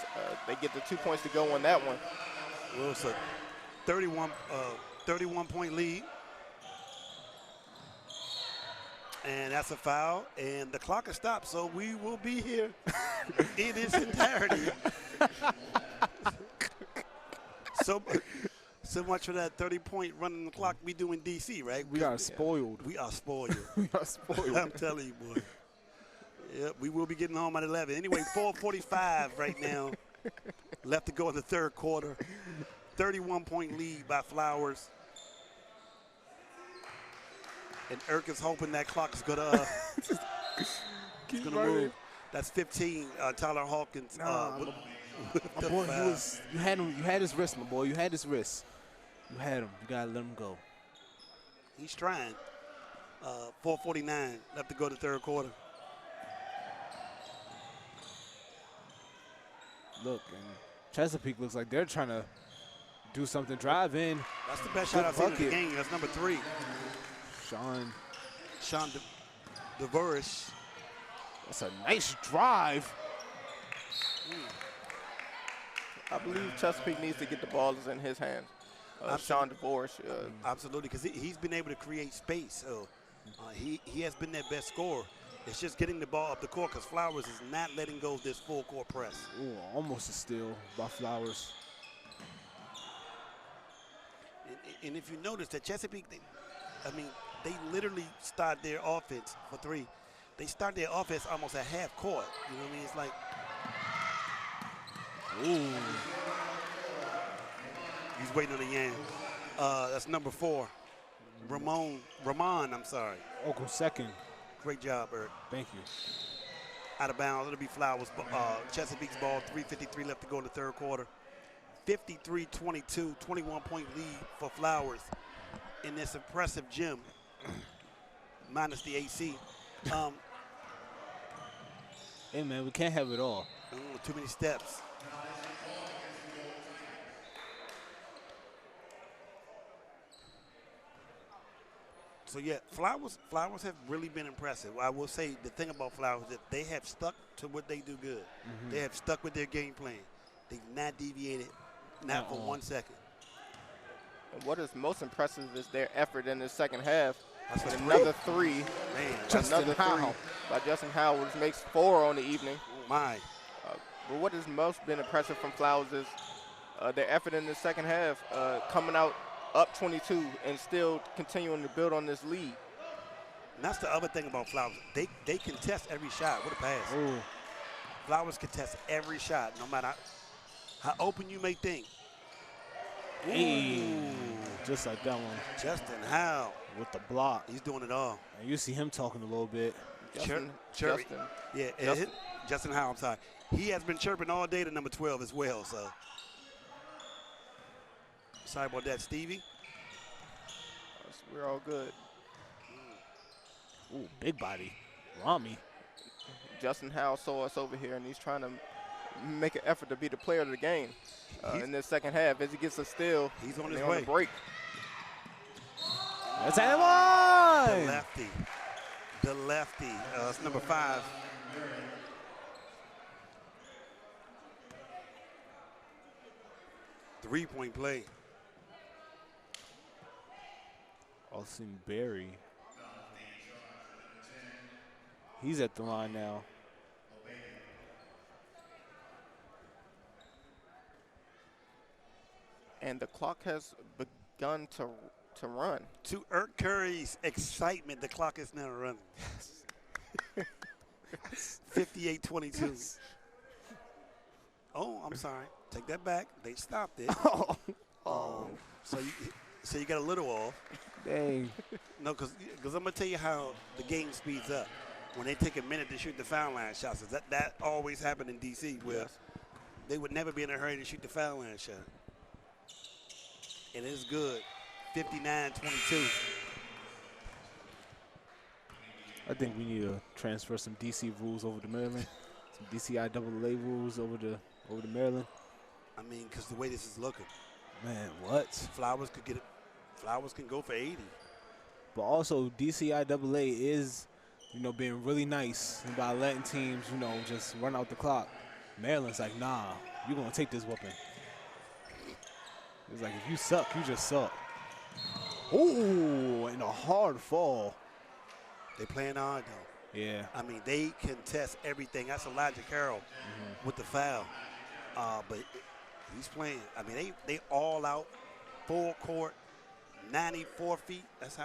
they get the 2 points to go on that one. Well, it's a 31-point lead. And that's a foul, and the clock has stopped, so we will be here in its entirety. So much for that 30-point running the clock we do in D.C., right? We are spoiled. We are spoiled. We are spoiled. I'm telling you, boy. Yep, we will be getting home at 11. Anyway, 4:45 right now left to go in the third quarter. 31-point lead by Flowers. And Irk is hoping that clock is gonna move. That's 15. Tyler Hawkins. My boy, you had him. You had his wrist, my boy. You had his wrist. You had him. You gotta let him go. He's trying. 4:49 left to go to third quarter. Look, and Chesapeake looks like they're trying to do something. Drive in. That's the best shot I've seen in the game. That's number 3. Sean DeVorish. That's a nice drive. I believe Chesapeake needs to get the ball in his hands. Sean DeVorish. Absolutely, because he's been able to create space. So he has been their best scorer. It's just getting the ball up the court because Flowers is not letting go of this full court press. Ooh, almost a steal by Flowers. And if you notice that Chesapeake, they literally start their offense for 3. They start their offense almost at half court. You know what I mean? It's like, ooh. He's waiting on the Yan. That's number 4. Ramon, I'm sorry. Oko second. Great job, Eric. Thank you. Out of bounds. It'll be Flowers. Chesapeake's ball. 3:53 left to go in the third quarter. 53-22, 21-point lead for Flowers in this impressive gym, minus the AC. Hey, man, we can't have it all. Too many steps. So, yeah, Flowers have really been impressive. I will say the thing about Flowers is that they have stuck to what they do good. They have stuck with their game plan. They've not deviated, not for 1 second. And what is most impressive is their effort in the second half. That's With what's another three. Man, Another three by Justin Howell, which makes 4 on the evening. oh my. But what has most been impressive from Flowers is their effort in the second half, coming out up 22 and still continuing to build on this lead. And that's the other thing about Flowers. They contest every shot. What a pass. Ooh. Flowers contest every shot, no matter how open you may think. Hey, just like that one. Justin Howell. With the block. He's doing it all. And you see him talking a little bit. Justin. Yeah, Justin Howell, I'm sorry. He has been chirping all day to number 12 as well, so. Sorry about that, Stevie. We're all good. Ooh, big body. Rami. Justin Howell saw us over here, and he's trying to make an effort to be the player of the game in this second half. As he gets a steal, he's on his on way. the break. That's at line. The lefty. The lefty. It's number 5. Three-point play. Austin Berry. He's at the line now. And the clock has begun to run. To Urt Curry's excitement, the clock is now running. 58-22. Oh, I'm sorry. Take that back. They stopped it. So you got a little off. Dang. No, because I'm going to tell you how the game speeds up. When they take a minute to shoot the foul line shots. That always happened in D.C. where they would never be in a hurry to shoot the foul line shot. And it's good. 59-22. I think we need to transfer some DC rules over to Maryland. Some DCIAA rules over to Maryland. I mean, because the way this is looking. Man, what? Flowers could get it. Flowers can go for 80. But also DCIAA is, being really nice by letting teams, just run out the clock. Maryland's like, nah, you're going to take this whooping. It's like, if you suck, you just suck. Ooh, and a hard fall. They playing hard, though. Yeah. I mean, they contest everything. That's Elijah Carroll with the foul. But he's playing. I mean, they all out, full court, 94 feet. It's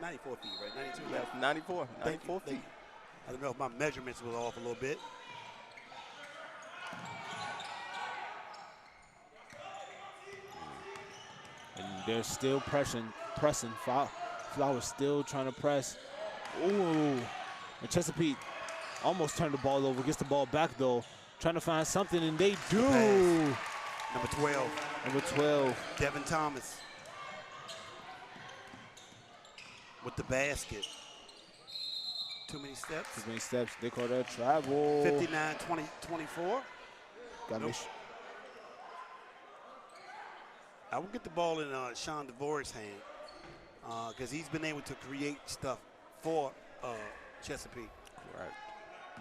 94 feet, right? 92. Yeah, 94 feet. I don't know if my measurements was off a little bit. And they're still pressing. Flowers still trying to press. Ooh. And Chesapeake almost turned the ball over. Gets the ball back, though. Trying to find something, and they do. Number 12. Number 12. Devin Thomas with the basket. Too many steps. Too many steps. They call that travel. 59-24. Got me. I will get the ball in Sean DeVore's hand because he's been able to create stuff for Chesapeake. Right.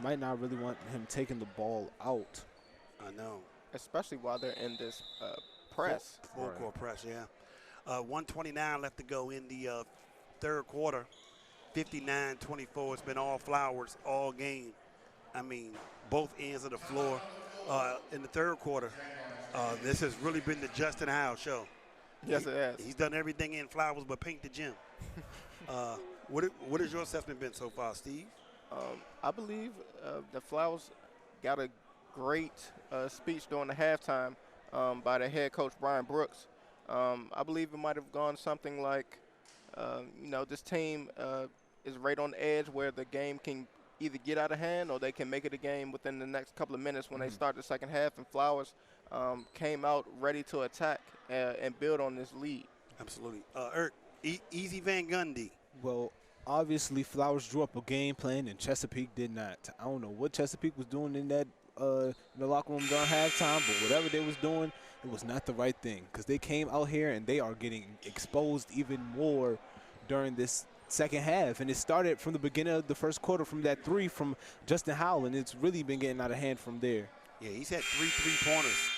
Might not really want him taking the ball out. I know. Especially while they're in this press. Full court press, yeah. 1:29 left to go in the third quarter. 59-24. It's been all Flowers all game. I mean, both ends of the floor. In the third quarter, this has really been the Justin Howell show. Yes, it has. He's done everything in Flowers but paint the gym. What has your assessment been so far, Steve? I believe the Flowers got a great speech during the halftime by the head coach, Brian Brooks. I believe it might have gone something like, this team is right on the edge where the game can either get out of hand or they can make it a game within the next couple of minutes when they start the second half. And Flowers came out ready to attack and build on this lead. Absolutely. Easy Van Gundy. Well, obviously Flowers drew up a game plan and Chesapeake did not. I don't know what Chesapeake was doing in that in the locker room during halftime, but whatever they was doing, it was not the right thing because they came out here and they are getting exposed even more during this second half. And it started from the beginning of the first quarter from that three from Justin Howell, and it's really been getting out of hand from there. Yeah, he's had 3 3-pointers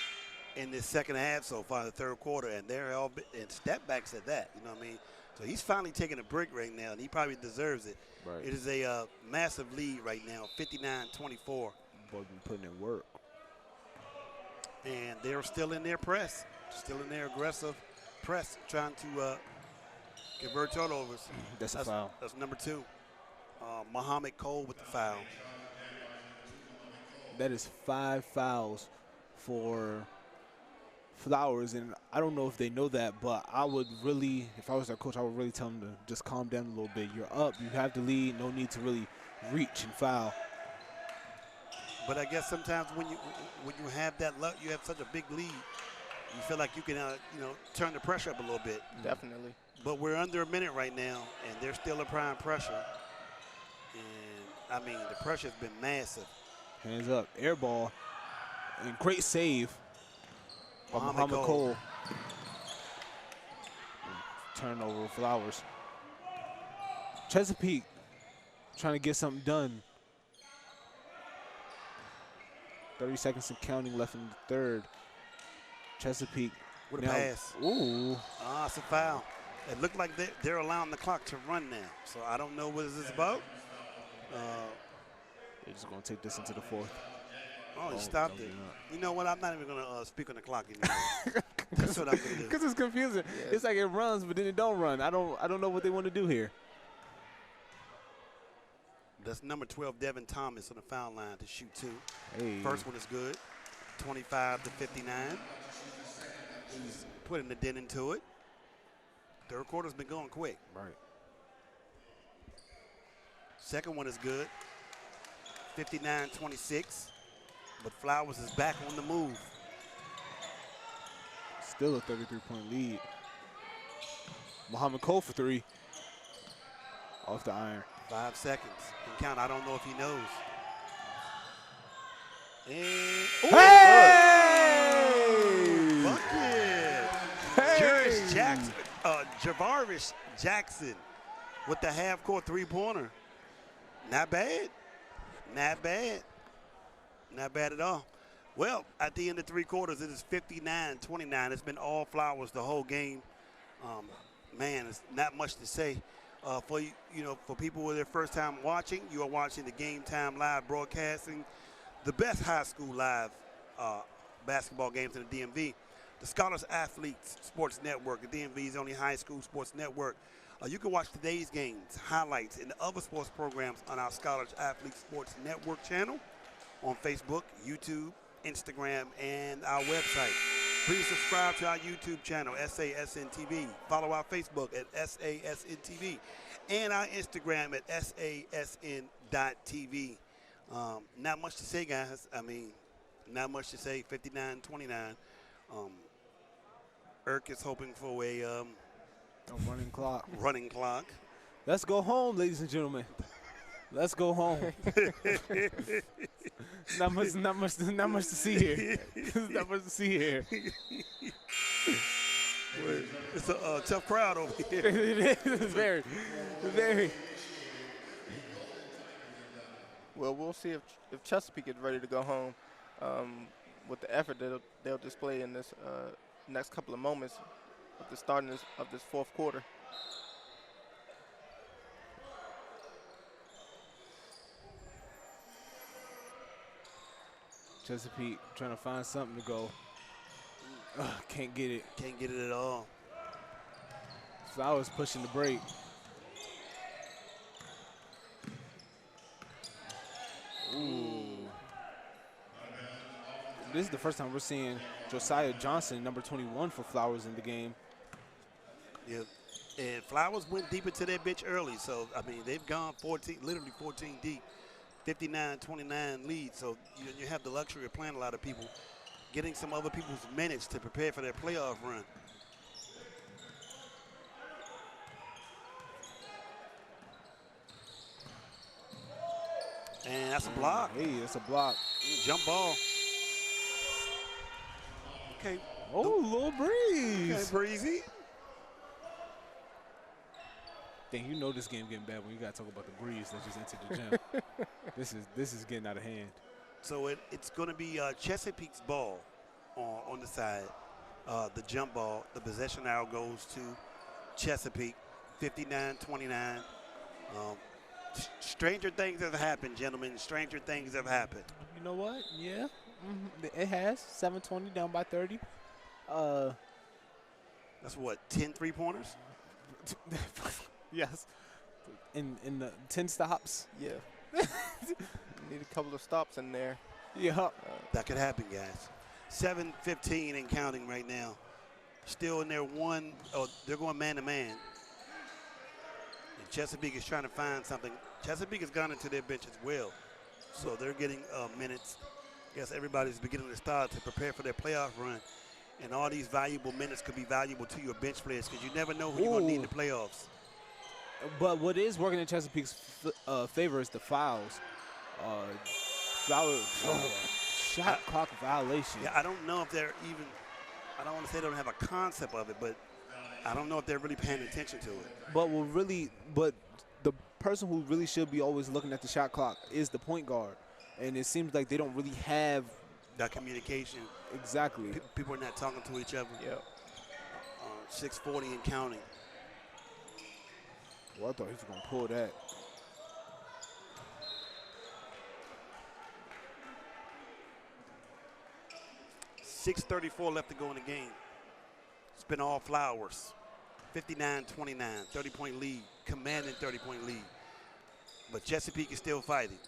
in this second half so far, the third quarter, and they're all and step backs at that. You know what I mean? So he's finally taking a break right now, and he probably deserves it. Right. It is a massive lead right now, 59-24. Boy, been putting in work. And they're still in their press, still in their aggressive press, trying to convert turnovers. That's a foul. That's number 2. Muhammad Cole with the foul. That is 5 fouls for Flowers, and I don't know if they know that, but I would really, if I was their coach, I would really tell them to just calm down a little bit. You're up, you have the lead, no need to really reach and foul. But I guess sometimes when you have that luck, you have such a big lead, you feel like you can turn the pressure up a little bit. Definitely. But we're under a minute right now, and they're still applying pressure. And I mean, the pressure's been massive. Hands up, air ball, and great save by Muhammad Cole. Turnover Flowers. Chesapeake trying to get something done. 30 seconds and counting left in the third. Chesapeake. With a pass. Ooh. It's a foul. It looked like they're allowing the clock to run now. So I don't know what is this about. They're just going to take this into the fourth. Oh, he stopped it. You know what? I'm not even going to speak on the clock anymore. That's what I'm going to do. Because it's confusing. Yeah. It's like it runs, but then it don't run. I don't know what they want to do here. That's number 12, Devin Thomas, on the foul line to shoot 2. Hey. First one is good, 25-59. He's putting the dent into it. Third quarter's been going quick. Right. Second one is good, 59-26. But Flowers is back on the move. Still a 33-point lead. Muhammad Cole for 3. Off the iron. 5 seconds. And count. I don't know if he knows. And hey! Bucket! Hey! Javaris Jackson with the half-court 3-pointer. Not bad. Not bad. Not bad at all. Well, at the end of 3 quarters, it is 59-29. It's been all Flowers the whole game. Man, it's not much to say. For people who are their first time watching, you are watching the Game Time Live broadcasting, the best high school live basketball games in the DMV. The Scholars Athletes Sports Network, the DMV's only high school sports network. You can watch today's games, highlights, and other sports programs on our Scholars Athletes Sports Network channel on Facebook, YouTube, Instagram, and our website. Please subscribe to our YouTube channel, SASN TV. Follow our Facebook at SASN TV and our Instagram at SASN.TV. Not much to say, guys. I mean, not much to say. 59-29. Irk is hoping for a running clock. Running clock. Let's go home, ladies and gentlemen. Let's go home. not much to see here. Not much to see here. It's a tough crowd over here. It is very. Well, we'll see if Chesapeake is ready to go home with the effort that they'll display in this next couple of moments at the start of this fourth quarter. Chesapeake trying to find something to go. Can't get it. Can't get it at all. Flowers pushing the break. Ooh. This is the first time we're seeing Josiah Johnson, number 21 for Flowers in the game. Yeah, and Flowers went deep into their bench early. So, I mean, they've gone literally 14 deep, 59-29 lead. So you have the luxury of playing a lot of people, getting some other people's minutes to prepare for their playoff run. And that's a block. Hey, that's a block. Jump ball. Okay. Oh, little breeze. Okay, breezy. Dang, you know this game getting bad when you got to talk about the breeze that just entered the gym. This is getting out of hand. So it's going to be Chesapeake's ball on the side. The jump ball, the possession arrow goes to Chesapeake, 59-29. Stranger things have happened, gentlemen. Stranger things have happened. You know what? Yeah, it has. 7:20 down by 30. That's what, 10 3-pointers? Yes. In the 10 stops. Yeah. Need a couple of stops in there. Yeah. That could happen, guys. 7:15 and counting right now. Still in their they're going man-to-man. And Chesapeake is trying to find something. Chesapeake has gone into their bench as well. So they're getting minutes. I guess everybody's beginning to start to prepare for their playoff run. And all these valuable minutes could be valuable to your bench players because you never know who you're going to need in the playoffs. But what is working in Chesapeake's favor is the fouls. Shot clock violation. Yeah, I don't know if they're even, I don't want to say they don't have a concept of it, but I don't know if they're really paying attention to it. But the person who really should be always looking at the shot clock is the point guard. And it seems like they don't really have that communication. Exactly. People are not talking to each other. Yep. 6:40 and counting. Well, I thought he was going to pull that. $6:34 left to go in the game. It's been all Flowers. 59-29, 30-point lead, commanding 30-point lead. But Chesapeake is still fighting.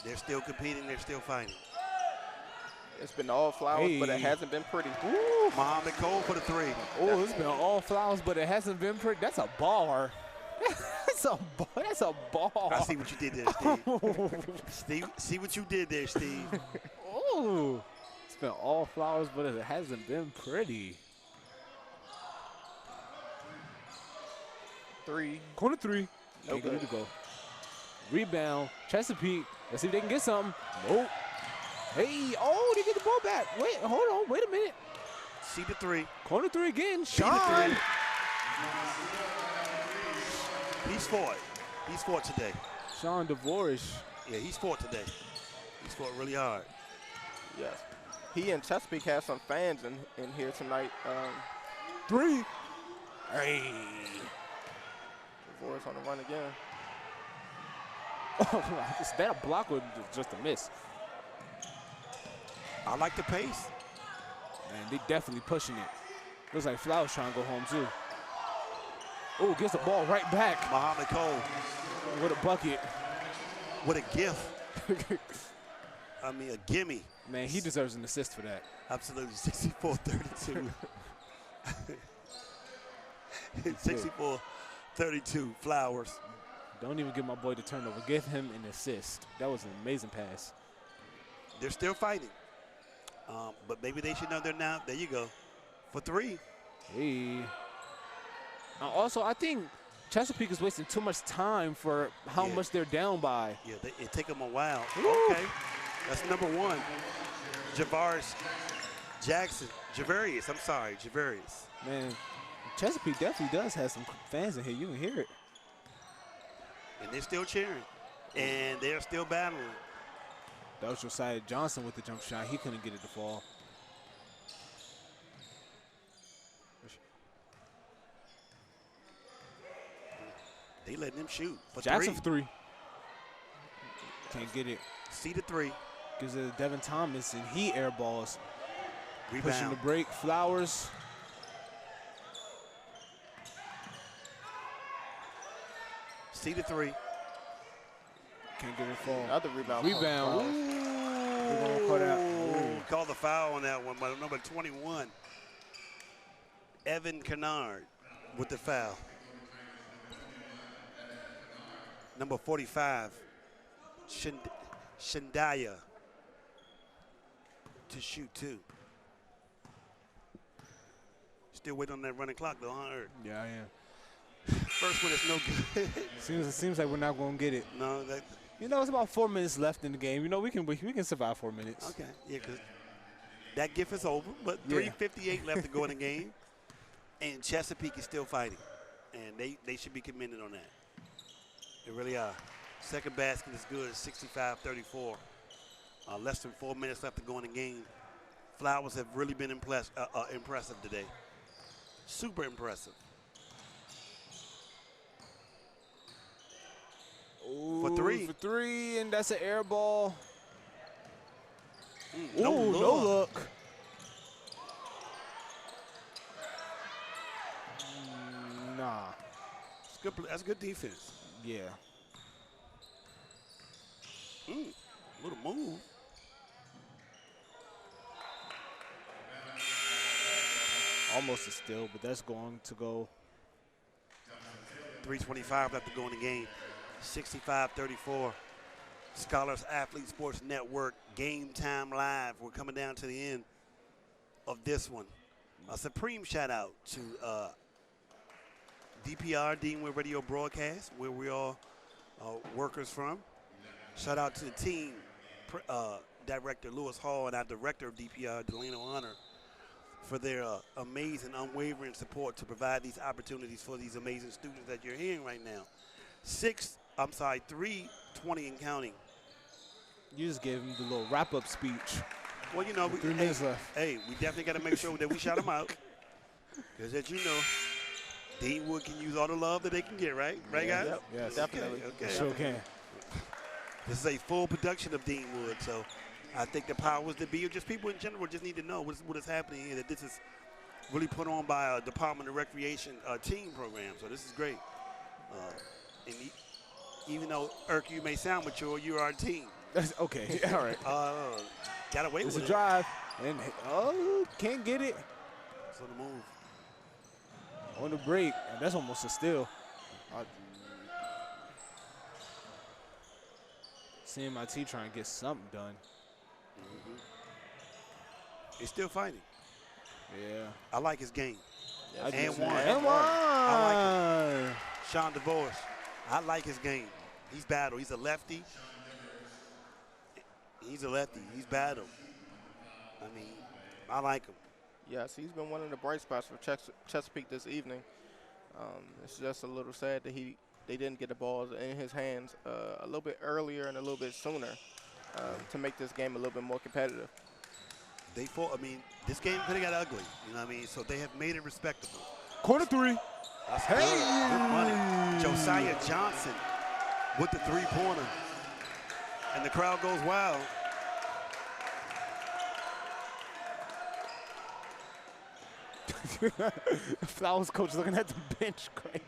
They're still competing. They're still fighting. It's been all Flowers, but it hasn't been pretty. Ooh, Muhammad Cole for the three. Oh, it's been all Flowers, but it hasn't been pretty. That's a bar. That's a ball. I see what you did there, Steve. Steve, see what you did there, Steve. Oh, it's been all Flowers, but it hasn't been pretty. Three. Corner three. No good. To go. Rebound. Chesapeake. Let's see if they can get something. Nope. Hey, oh, they get the ball back. Wait, hold on. Wait a minute. See the three. Corner three again. See the three. He's fought. He's fought today. Sean DeVorish. Yeah, he's fought today. He's fought really hard. Yes. He and Chesapeake have some fans in here tonight. Three. Hey. DeVorish on the run again. Oh, is that a block or just a miss? I like the pace. Man, they definitely pushing it. Looks like Flowers trying to go home too. Oh, gets the ball right back. Muhammad Cole. With a bucket. What a gift. I mean, a gimme. Man, he deserves an assist for that. Absolutely. 64-32. 64-32. Flowers. Don't even give my boy the turnover. Give him an assist. That was an amazing pass. They're still fighting. But maybe they should know they're now. There you go. For three. Hey. Also, I think Chesapeake is wasting too much time for how much they're down by. Yeah, it take them a while. Woo. Okay. That's number one. Javarius. I'm sorry, Javarius. Man, Chesapeake definitely does have some fans in here. You can hear it. And they're still cheering. And they're still battling. That was Josiah Johnson with the jump shot. He couldn't get it to fall. They letting him shoot for Jackson three. for three. Can't get it. See the three. Gives it to Devin Thomas, and he airballs. Rebound. Pushing the break. Flowers. See the three. Can't get it fall. Another rebound. Rebound. They're going to call that. Ooh. Call the foul on that one by number 21. Evan Kennard with the foul. Number 45, Shandaya to shoot two. still waiting on that running clock, though, huh, Eric? Yeah, I am. First one is no good. Seems like we're not going to get it. No, You know, it's about 4 minutes left in the game. You know, we can survive 4 minutes. okay. Yeah, because that gift is over, but Yeah. 3:58 left to go in the game. And Chesapeake is still fighting. And they should be commended on that. They really are. Second basket is good, 65-34. Less than 4 minutes left to go in the game. Flowers have really been impressive today. Super impressive. Ooh, For three. For three, and that's an air ball. No Ooh, look. no look. Nah. It's good, that's good defense. Yeah. Little move. Almost a steal, but that's going to go. 3:25 left to go in the game. 65-34. Scholars Athlete Sports Network, Game Time Live. We're coming down to the end of this one. A supreme shout out to DPR, Deanwood Radio Broadcast, where we all workers from. Shout out to the team, Director Lewis Hall and our Director of DPR, Delano Hunter, for their amazing, unwavering support to provide these opportunities for these amazing students that you're hearing right now. 3:20 and counting. You just gave him the little wrap-up speech. Well, you know, 3 minutes left. Hey, we definitely got to make sure that we shout them out. Because as you know, Deanwood can use all the love that they can get, right? Right, guys? Yep, Yes. definitely. Okay. Sure can. This is a full production of Deanwood, so I think the powers that be, or just people in general, just need to know what is happening here, that this is really put on by a Department of Recreation team program, so this is great. And even though, Irk, you may sound mature, you are our team. Okay, all right. Got away It's with a it. drive, and can't get it So the move. on the break. And that's almost a steal. CMIT trying to get something done. He's still fighting. Yeah. I like his game. Yes, And yes, one. yes. And one. I like Sean DeVos, I like his game. He's battle. He's a lefty. He's battle. I mean, I like him. Yes, he's been one of the bright spots for Chesapeake this evening. It's just a little sad that they didn't get the balls in his hands a little bit earlier and a little bit sooner to make this game a little bit more competitive. They fought. I mean, this game could have got ugly. You know what I mean? So they have made it respectable. Corner three. That's good. Good money. Josiah Johnson with the three-pointer. And the crowd goes wild. Flowers coach looking at the bench crazy.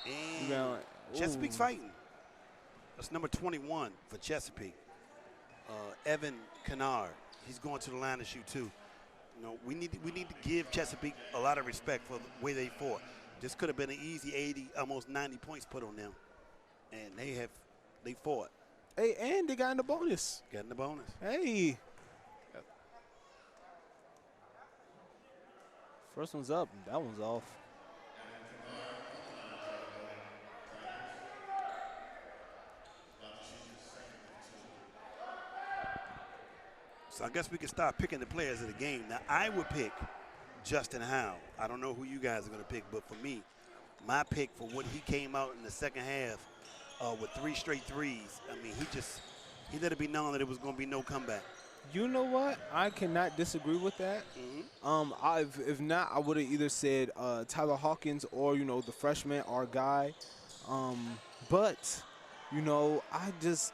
And Now, Chesapeake's ooh. fighting. That's number 21 for Chesapeake. Evan Kennard. He's going to the line to shoot too. You know, we need to give Chesapeake a lot of respect for the way they fought. This could have been an easy 80, almost 90 points put on them, and they fought. Hey, and they got in the bonus. Getting the bonus. Hey. First one's up, that one's off. So I guess we can start picking the players of the game. Now, I would pick Justin Howe. I don't know who you guys are going to pick, but for me, my pick for what he came out in the second half with 3 straight threes, I mean, he let it be known that it was going to be no comeback. You know what? I cannot disagree with that. If not, I would have either said Tyler Hawkins or, the freshman, our guy. But, I just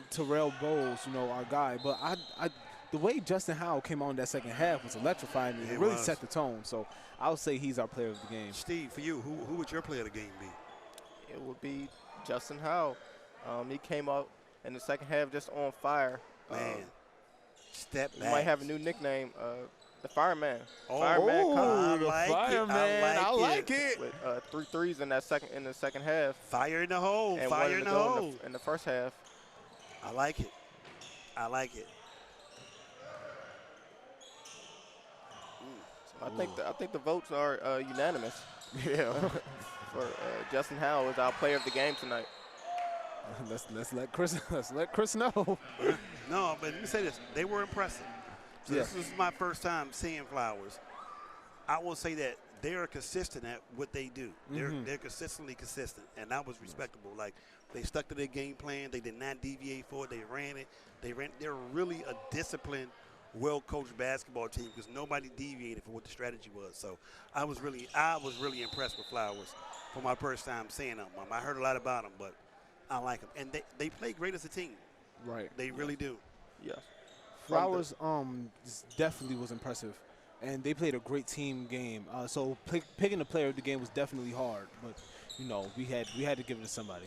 Terrell Bowles, our guy. But the way Justin Howe came on that second half was electrifying me. It really set the tone. So I'll say he's our player of the game. Steve, for you, who would your player of the game be? It would be Justin Howe. He came out in the second half just on fire. Man, step back. He might have a new nickname, the Fireman. Oh, Fireman I like it. with 3 threes in the second half. Fire in the hole. And Fire one in to the go hole. in the first half. I like it. I like it. I think the votes are unanimous. Yeah. For Justin Howell is our player of the game tonight. let's let Chris know. No, but let me say this. They were impressive. So Yeah. this is my first time seeing Flowers. I will say that they are consistent at what they do. They're consistently consistent, and that was respectable. Like, they stuck to their game plan. They did not deviate for it. They ran it. They're really a disciplined, well-coached basketball team because nobody deviated from what the strategy was. So I was really impressed with Flowers for my first time seeing them. I heard a lot about them, but I like them, and they play great as a team. Right. They really do. Yes. Flowers definitely was impressive, and they played a great team game. So picking the player of the game was definitely hard, but you know we had to give it to somebody.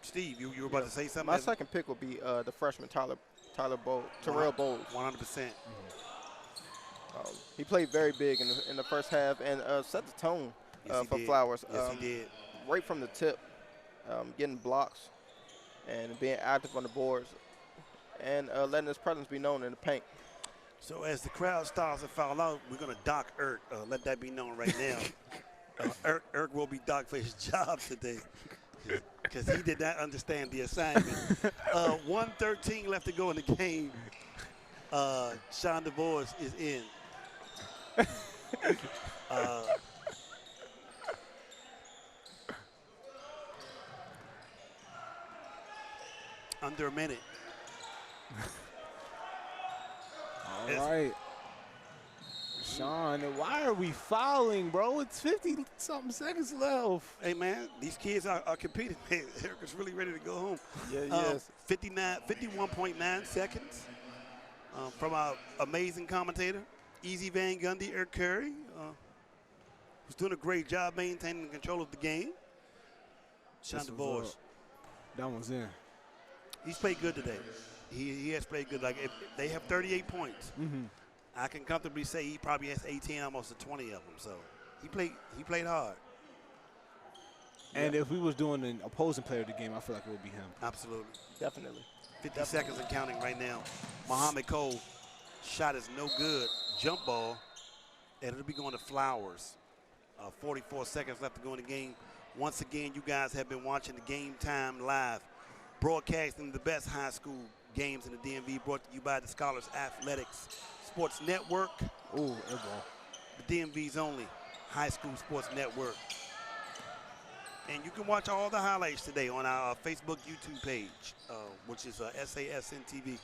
Steve, you were about to say something? My second pick will be the freshman Terrell Bowles. 100%. He played very big in the first half and set the tone for Flowers. Yes, he did. Right from the tip, getting blocks and being active on the boards and letting his presence be known in the paint. So as the crowd starts to foul out, we're going to dock Irk. Let that be known right now. Irk will be docked for his job today because he did not understand the assignment. 1:13 left to go in the game. Sean DeVos is in. Under a minute. All right. Sean, why are we fouling, bro? It's 50-something seconds left. Hey, man, these kids are competing. Eric is really ready to go home. Yeah, yes. 51.9 seconds from our amazing commentator, Easy Van Gundy, Eric Curry, who's doing a great job maintaining control of the game. Sean DeVos. That one's in. He's played good today. He has played good. Like, if they have 38 points. I can comfortably say he probably has 18, almost to 20 of them. So he played hard. And if we was doing an opposing player of the game, I feel like it would be him. Absolutely. Definitely. 50 seconds and counting right now. Muhammad Cole, shot is no good. Jump ball, and it'll be going to Flowers. 44 seconds left to go in the game. Once again, you guys have been watching the Game Time Live, broadcasting the best high school games in the DMV, brought to you by the Scholars Athletics Sports Network. Ooh, air ball. The DMV's only high school sports network. And you can watch all the highlights today on our Facebook YouTube page, which is SASN TV.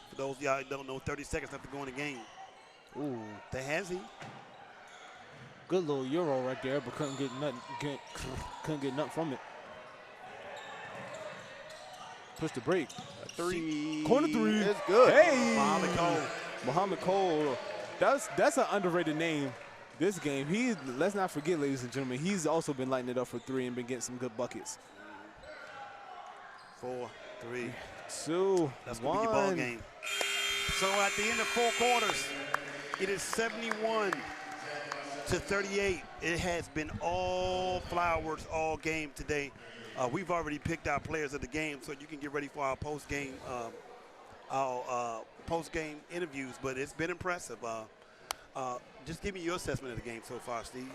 For those of y'all who don't know, 30 seconds left to go in the game. Ooh. The Hezzy. Good little Euro right there, but couldn't get nothing from it. Push the break. Three. Corner three. It's good. Hey. Muhammad Cole. Cole. That's an underrated name. This game, let's not forget, ladies and gentlemen, he's also been lighting it up for three and been getting some good buckets. 4, 3, 2, That's 1. going to be your ball game. So at the end of 4 quarters, it is 71 to 38. It has been all Flowers all game today. We've already picked our players of the game, so you can get ready for our post-game interviews. But it's been impressive. Just give me your assessment of the game so far, Steve.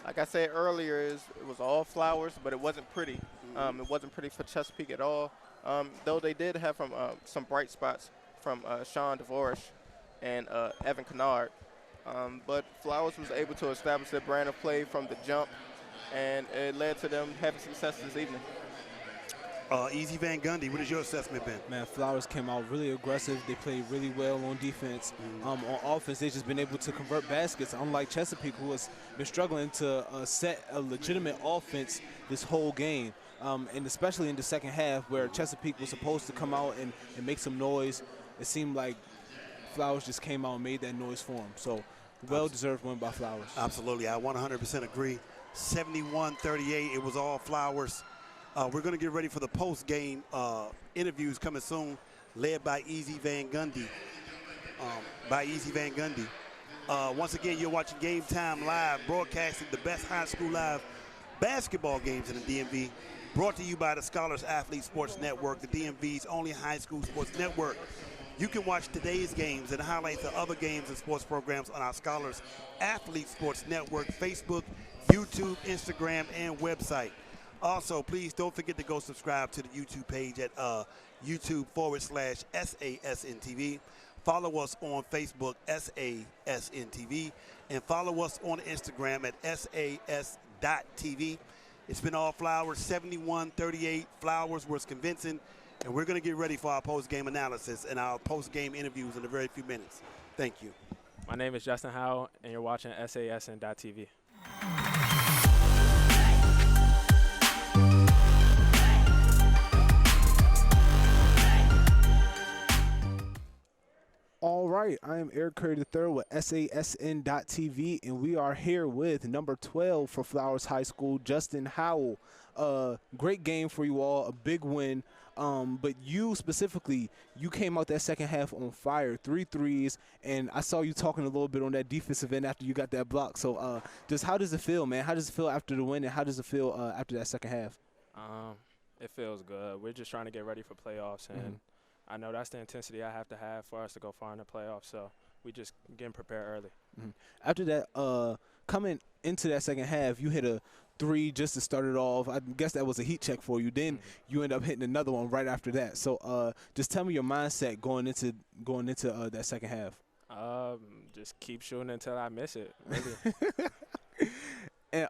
Like I said earlier, it was all Flowers, but it wasn't pretty. It wasn't pretty for Chesapeake at all. Though they did have some bright spots from Sean DeVos and Evan Kennard. But Flowers was able to establish their brand of play from the jump, and it led to them having success this evening. Easy Van Gundy, what has your assessment been? Man, Flowers came out really aggressive. They played really well on defense. On offense, they've just been able to convert baskets, unlike Chesapeake, who has been struggling to set a legitimate offense this whole game. And especially in the second half, where Chesapeake was supposed to come out and make some noise, it seemed like Flowers just came out and made that noise for him. So, well-deserved win by Flowers. Absolutely. I 100% agree. 71-38, it was all Flowers. We're going to get ready for the post-game interviews coming soon, led by Easy Van Gundy. Once again, you're watching Game Time Live, broadcasting the best high school live basketball games in the DMV, brought to you by the Scholars Athlete Sports Network, the DMV's only high school sports network. You can watch today's games and highlights of other games and sports programs on our Scholars Athlete Sports Network, Facebook, YouTube, Instagram, and website. Also, please don't forget to go subscribe to the YouTube page at YouTube.com/SASNTV. Follow us on Facebook, SASNTV, and follow us on Instagram at SAS.TV. It's been all Flowers, 71-38. Flowers was convincing, and we're going to get ready for our post-game analysis and our post-game interviews in a very few minutes. Thank you. My name is Justin Howell, and you're watching SASN.TV. All right, I am Eric Curry III with SASN.TV, and we are here with number 12 for Flowers High School, Justin Howell. Great game for you all, a big win. But you specifically, you came out that second half on fire, 3 threes, and I saw you talking a little bit on that defensive end after you got that block. So just how does it feel, man? How does it feel after the win, and how does it feel after that second half? It feels good. We're just trying to get ready for playoffs, and I know that's the intensity I have to have for us to go far in the playoffs, so we just getting prepared early. After that, coming into that second half, you hit a 3 just to start it off. I guess that was a heat check for you. Then you end up hitting another one right after that. So just tell me your mindset going into that second half. Just keep shooting until I miss it, really. And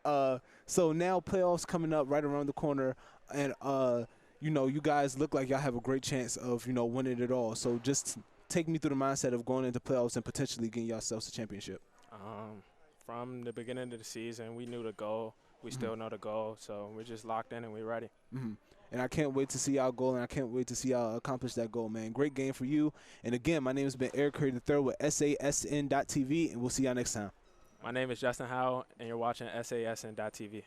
so now playoffs coming up right around the corner, and you know, you guys look like y'all have a great chance of, you know, winning it all. So just take me through the mindset of going into playoffs and potentially getting yourselves a championship. From the beginning of the season, we knew the goal. We still know the goal, so we're just locked in and we're ready. And I can't wait to see y'all goal, and I can't wait to see y'all accomplish that goal, man. Great game for you. And again, my name has been Eric Curry III with SASN.TV, and we'll see y'all next time. My name is Justin Howell, and you're watching SASN.TV.